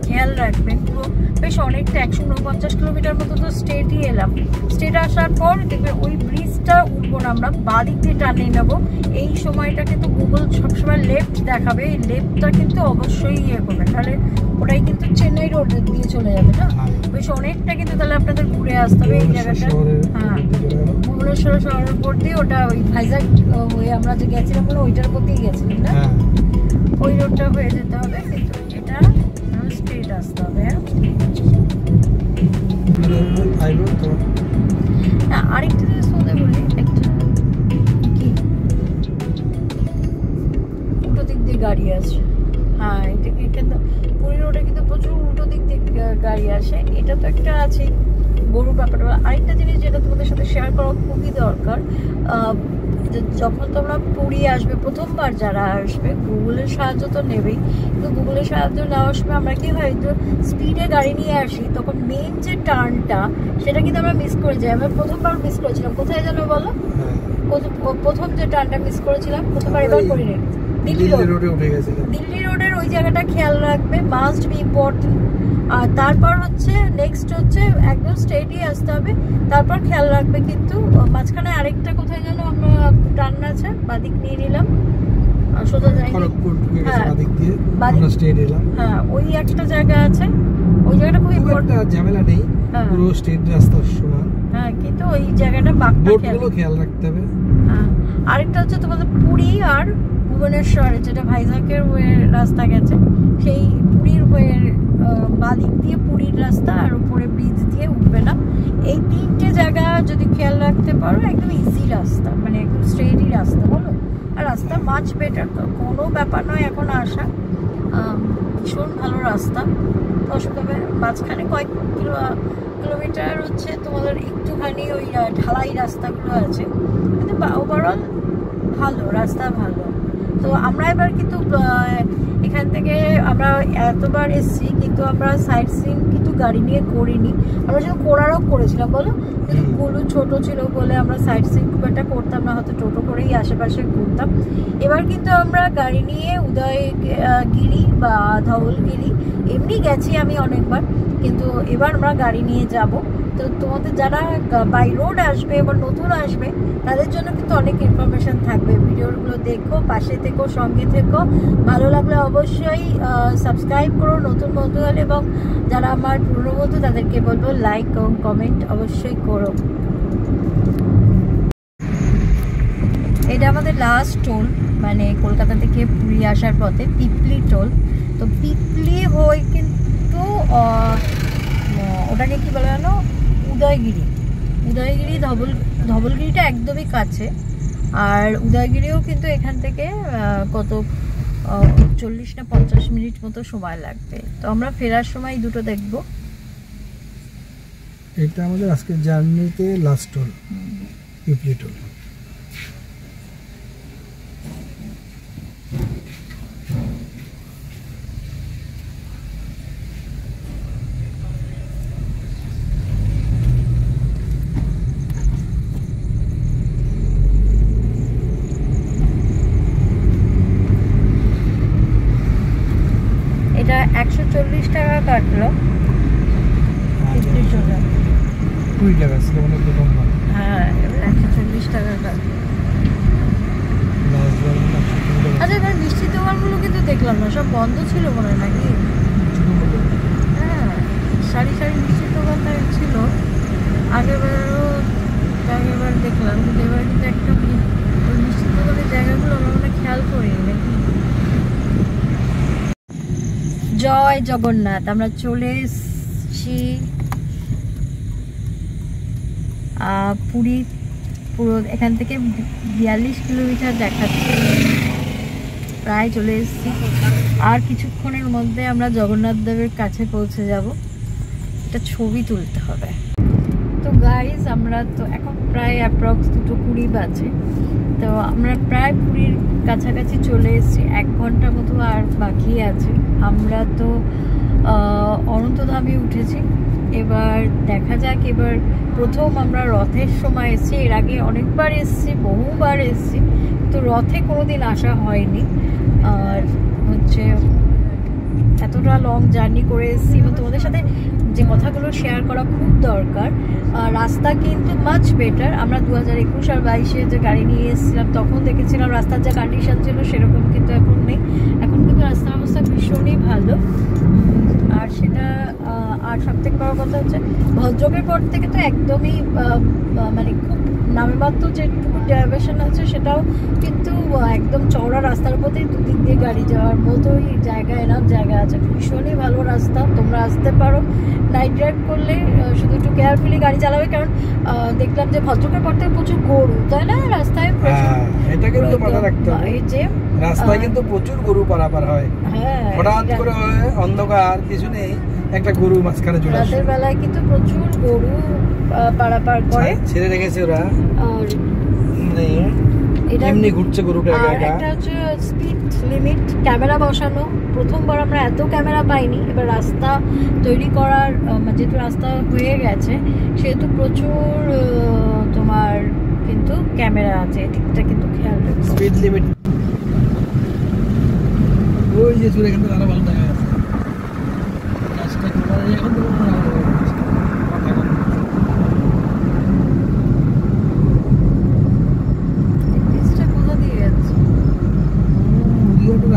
খেয়াল রাখবেন, পুরো বেশ অনেকটা 149 কিলোমিটার মতো তো স্টেটই এলাম। স্টেট আসার পর দেখবেন ওই ব্রিজটা উঠবো না, আমরা বাদিক দিয়ে টানে নেবো। এই সময়টা কিন্তু গুগল সবসময় লেফট দেখাবে, এই লেফটটা কিন্তু অবশ্যই ইয়ে করবে, তাহলে ওটাই কিন্তু চেন্নাই রোড দিয়ে চলে যাবে না। বেশ অনেকটা কিন্তু তাহলে আপনাদের ঘুরে আসতে হবে এই জায়গাটা। হ্যাঁ, ভুবনেশ্বর শহরের উপর দিয়ে ওটা ওই ভাইজাগ হয়ে আমরা যে গেছিলাম ওইটার উপর দিয়ে গেছিলাম না, ওই রোডটা হয়ে যেতে হবে, কিন্তু এটা স্ট্রেট আসতে হবে। আরেকটা জিনিস বলতে বলি, একটা কি উল্টো দিক দিয়ে গাড়ি আসে। হ্যাঁ, এটা কিন্তু পুরী রোডে কিন্তু প্রচুর উল্টো দিক দিয়ে গাড়ি আসে, এটা তো একটা আছে বড় ব্যাপার। আরেকটা জিনিস যেটা তোমাদের সাথে শেয়ার করা খুবই দরকার, যখন তোমরা পুরী আসবে প্রথমবার যারা আসবে, গুগলের সাহায্য তো নেবেই, কিন্তু গুগলের সাহায্য নেওয়ার সময় আমরা কি হয় তো স্পিডে গাড়ি নিয়ে আসি, তখন মেন যে টার্নটা সেটা কিন্তু আমরা মিস করে যাই। আমরা প্রথমবার মিস করেছিলাম, কোথায় যেন বলো, প্রথম যে টার্নটা মিস করেছিলাম প্রথমবার, এবার করিনি, দিল্লি রোডে উঠে গেছিলাম। দিল্লি রোডের ওই জায়গাটা খেয়াল রাখবে, মাস্ট বি ইম্পর্টেন্ট। আর তারপর হচ্ছে নেক্সট হচ্ছে একদম স্ট্রেটই আসতে হবে, তারপর খেয়াল রাখবে কিন্তু মাঝখানে আরেকটা কোথায় যেন আমরা টার্ন আছে, বাদিক নিয়ে নিলাম, সোজা যাই। হ্যাঁ, ওই একটা জায়গা আছে, ওই জায়গাটা খুব ইম্পর্টেন্ট, ঝামেলা নেই, পুরো স্ট্রেট রাস্তার সমান। হ্যাঁ, কিন্তু ওই জায়গাটা বাঁকটা খেয়াল রাখতে হবে। হ্যাঁ, আরেকটা হচ্ছে তোমাদের পুরী আর ভুবনেশ্বরে যেটা ভাইজাগের হয়ে রাস্তা গেছে, সেই পুরীর হয়ে বাদিক দিয়ে পুরীর রাস্তা, আর উপরে ব্রিজ দিয়ে উঠবে না। এই তিনটে জায়গা যদি খেয়াল রাখতে পারো, একদম ইজি রাস্তা, মানে একদম স্ট্রেটই রাস্তা বলো। আর রাস্তা মাছ বেটার, তো কোনো ব্যাপার নয় এখন আসা, ভীষণ ভালো রাস্তা। তবে মাঝখানে কয়েক কিলোমিটার হচ্ছে তোমাদের একটুখানি ওই ঢালাই রাস্তাগুলো আছে, কিন্তু ওভারঅল ভালো রাস্তা, ভালো। তো আমরা এবার কিন্তু এখান থেকে আমরা এতবার এসেছি, কিন্তু আমরা সাইট সিন কিন্তু গাড়ি নিয়ে করিনি। আমরা যেহেতু কোরারক করেছিলাম বলো, কিন্তু কুলু ছোট ছিল বলে আমরা সাইট সিন খুব একটা করতাম না, হয়তো টোটো করেই আশেপাশে ঘুরতাম। এবার কিন্তু আমরা গাড়ি নিয়ে উদয়গিরি বা ধবলগিরি এমনি গেছি আমি অনেকবার, কিন্তু এবার আমরা গাড়ি নিয়ে যাব। তো তোমাদের যারা বাই রোড আসবে এবার নতুন আসবে তাদের জন্য কিন্তু অনেক ইনফরমেশন থাকবে। ভিডিওগুলো দেখো, পাশে থেকো, সঙ্গে থেকো। ভালো লাগলে অবশ্যই সাবস্ক্রাইব করো নতুন বন্ধু হলে, এবং যারা আমার পুরনো বন্ধু তাদেরকে বলবো লাইক এবং কমেন্ট অবশ্যই করো। এটা আমাদের লাস্ট টোল, মানে কলকাতা থেকে পুরী আসার পথে পিপলি টোল। তো পিপলি হয়ে কিন্তু ওটাকে কি বলে জানো, উদয়গিরি। উদয়গিরি ধবলগিরিটা একদমই কাছে, আর উদয়গিরিও কিন্তু এখান থেকে কত 40 না 50 মিনিট মতো সময় লাগবে। তো আমরা ফেরার সময় দুটো দেখব। এটা আমাদের আজকের জার্নিতে লাস্ট টোল, পিপলি টোল। এটা 140 টাকা কাটলো পিপলি টোলে। 20 টাকা ছিল মানে প্রথম বার। হ্যাঁ, এবার 140 টাকা কাটলো। আচ্ছা, এবার মিষ্টির দোকানগুলো কিন্তু দেখলাম না, সব বন্ধ ছিল মনে হয় নাকি? হ্যাঁ, সারি সারি মিষ্টির দোকান ছিল আগেবার দেখলাম, কিন্তু এবার কিন্তু একটা ওই মিষ্টির দোকানের জায়গাগুলো আমরা মনে খেয়াল করিনি নাকি। জয় জগন্নাথ, আমরা চলে এসেছি পুরী। পুরো এখান থেকে 42 কিলোমিটার দেখাচ্ছে, প্রায় চলে এসেছি। আর কিছুক্ষণের মধ্যে আমরা জগন্নাথ দেবের কাছে পৌঁছে যাব। একটা ছবি তুলতে হবে। তো গাইজ, আমরা তো এখন প্রায় অ্যাপ্রক্স 2:20 বাজে। তো আমরা প্রায় পুরীর কাছাকাছি চলে এসেছি, 1 ঘন্টা মতো আর বাকি আছে। আমরা তো অনন্তধামে উঠেছি, এবার দেখা যাক। এবার প্রথম আমরা রথের সময় এসেছি, এর আগে অনেকবার এসেছি, বহুবার এসেছি, তো রথে কোনোদিন আসা হয়নি। আর হচ্ছে এতটা লং জার্নি করে এসেছি, এবং তোমাদের সাথে যে কথাগুলো শেয়ার করা খুব দরকার। রাস্তা কিন্তু মাচ বেটার। আমরা 2021 আর 22-এ যে গাড়ি নিয়ে এসেছিলাম তখন দেখেছিলাম রাস্তার যে কন্ডিশন ছিল সেরকম কিন্তু এখন নেই। এখন কিন্তু রাস্তার অবস্থা ভীষণই ভালো। আর সেটা আর সব থেকে বড় কথা হচ্ছে ভদ্রকের পর থেকে তো একদমই মানে খুব নামেমাত্র যেটুকু ডাইভারশন আছে সেটাও কিন্তু একদম চওড়া রাস্তার উপরেই দুদিক দিয়ে গাড়ি যাওয়ার মতোই জায়গা, এনাফ জায়গা আছে। ভীষণই ভালো রাস্তা, তোমরা আসতে পারো। নাইট ড্রাইভ করলে শুধু একটু কেয়ারফুলি গাড়ি চালাবে, কারণ দেখলাম যে ভদ্রকের পর থেকে প্রচুর গরু, তাই না রাস্তায়? এটা কিন্তু মাথায় রাখতে হবে, এই যে রাস্তায় কিন্তু প্রচুর গরু পারাপার হয়। হ্যাঁ, হঠাৎ করে অন্ধকার কিছু নেই, একটা গরু মাঝখানে চলে আসে। রাতের বেলায় কিন্তু প্রচুর গরু পারাপার করে, ছেড়ে রেখেছে ওরা। আর মানে এমনি ঘুরছে গরুটা একা একা। একটা হচ্ছে স্পিড লিমিট, ক্যামেরা বসানো। প্রথমবার আমরা এত ক্যামেরা পাইনি। এবার রাস্তা তৈরি করার যেহেতু রাস্তা হয়ে গেছে সেহেতু প্রচুর তোমার কিন্তু ক্যামেরা আছে, এদিকটা কিন্তু খেয়াল রাখবে। স্পিড লিমিট ওই যে চলে কিন্তু আরো ভালো দেখা যাচ্ছে। রাস্তা করা এখন তো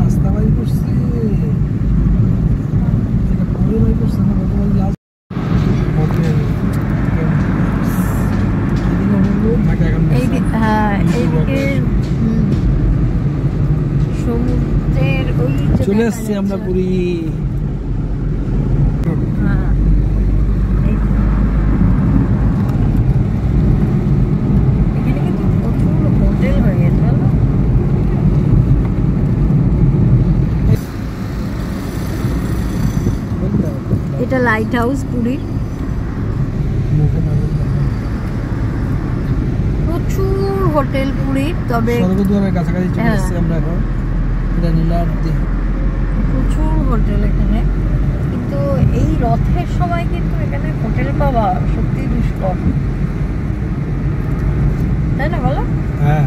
রাস্তা বাড়ি করছে, পুরো বাড়ি করছে না গতকাল লাস্ট এইদিকে সমুদ্রের ওই চলে আসছি আমরা পুরী। এখানে কিন্তু প্রচুর হোটেল হয়ে গেছে, বলো? এটা লাইট হাউস পুরীর। প্রচুর হোটেল পুরীর, তবে স্বর্গদ্বারের কাছাকাছি চলে এসেছি আমরা এখন। প্রচুর হোটেল এখানে, কিন্তু এই রথের সময় কিন্তু এখানে হোটেল পাওয়া সত্যি দুষ্কর, তাই না বলো? হ্যাঁ,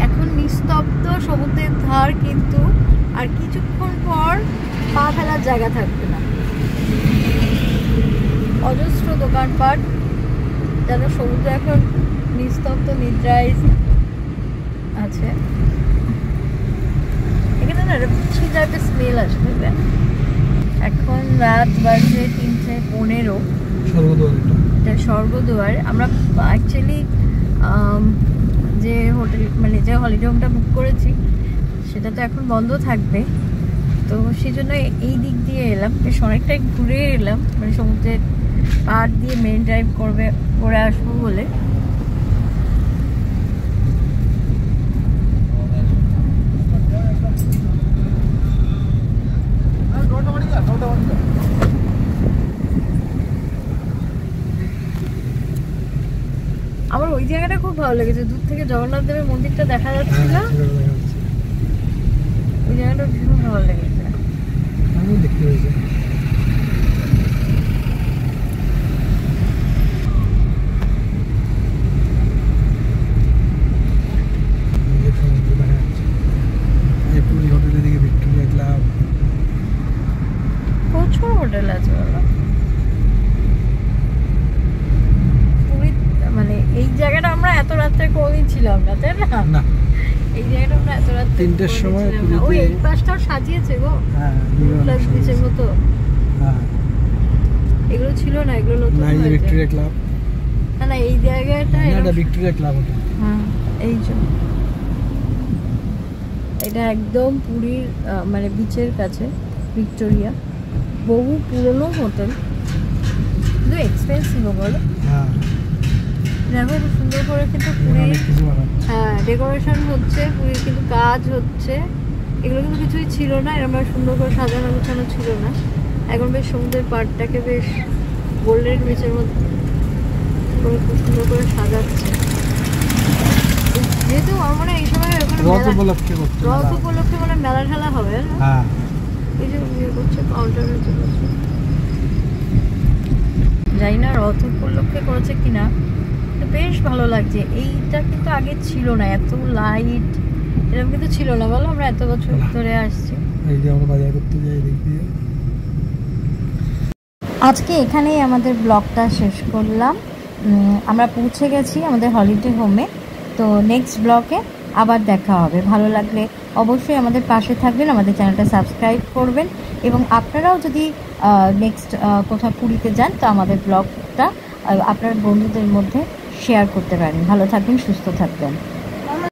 এখন নিস্তব্ধ সমুদ্রের ধার, কিন্তু আর কিছুক্ষণ পর পা ফেলার জায়গা থাকবে না। অজস্র দোকানপাট, যেন সমুদ্র এখন নিস্তব্ধ নিদ্রায় আছে। এখানে না বিচ্ছি টাইপের স্মেল আসে, বুঝলেন? এখন রাত বাজে 3:15। এটা স্বর্গদুয়ার। আমরা অ্যাকচুয়ালি যে হোটেল মানে যে হলিডে হোমটা বুক করেছি সেটা তো এখন বন্ধ থাকবে, তো সেই জন্য এই দিক দিয়ে এলাম, বেশ অনেকটাই ঘুরে এলাম, মানে সমুদ্রের পাড় দিয়ে মেরিন ড্রাইভ করে আসবো বলে। আমার ওই জায়গাটা খুব ভালো লেগেছে, দূর থেকে জগন্নাথ দেবের মন্দিরটা দেখা যাচ্ছিল, ওই জায়গাটা ভীষণ ভালো লেগেছে। দেখতে পেয়েছি। পুরী হোটেলের দিকে ভিক্টোরিয়া ক্লাব, প্রচুর হোটেল আছে বলো পুরী, মানে এই জায়গাটা আমরা এত রাত্রে কোনোদিন ছিলাম না, তাই না? এই জায়গাটা আমরা এত রাত্রে 3টের সময় ওই এই পাশটাও সাজিয়েছে গো, হ্যাঁ, প্লাস বিচের মতো। হ্যাঁ, এগুলো ছিল না, এগুলো নতুন হয়েছে। ভিক্টোরিয়া ক্লাব, না এই জায়গাটা এটা ভিক্টোরিয়া ক্লাব ওটা। হ্যাঁ, এই যে এটা একদম পুরীর মানে বিচের কাছে ভিক্টোরিয়া, বহু পুরনো হোটেল, কিন্তু এক্সপেন্সিভ বলো। হ্যাঁ, দেখো খুব সুন্দর করে কিন্তু পুরীর হ্যাঁ ডেকোরেশন হচ্ছে, পুরীর কিন্তু কাজ হচ্ছে, এগুলো কিন্তু কিছুই ছিল না, এরকম সুন্দর করে সাজানো গোছানো ছিল না। এখন বেশ সমুদ্রের পাড়টাকে বেশ গোল্ডেন বিচের মধ্যে খুব সুন্দর করে সাজাচ্ছে, যেহেতু আমার মনে হয় এই সময় রথ উপলক্ষে মানে মেলা ঠেলা হবে। হ্যাঁ, এই যে ইয়ে করছে কাউন্টারের জন্য, জানি না রথ উপলক্ষে করেছে কিনা, বেশ ভালো লাগছে। এইটা কিন্তু আগে ছিল না, এত লাইট এরকম কিন্তু ছিল না বলো, আমরা এত বছর ধরে আসছি। এই যে আমরা বাজার করতে যাই দেখি। আজকে এখানেই আমাদের ব্লগটা শেষ করলাম। আমরা পৌঁছে গেছি আমাদের হলিডে হোমে, তো নেক্সট ব্লগে আবার দেখা হবে। ভালো লাগলে অবশ্যই আমাদের পাশে থাকবেন, আমাদের চ্যানেলটা সাবস্ক্রাইব করবেন, এবং আপনারাও যদি নেক্সট কোথাও পুরীতে যান তো আমাদের ব্লগটা আপনার বন্ধুদের মধ্যে শেয়ার করতে পারেন। ভালো থাকবেন, সুস্থ থাকবেন।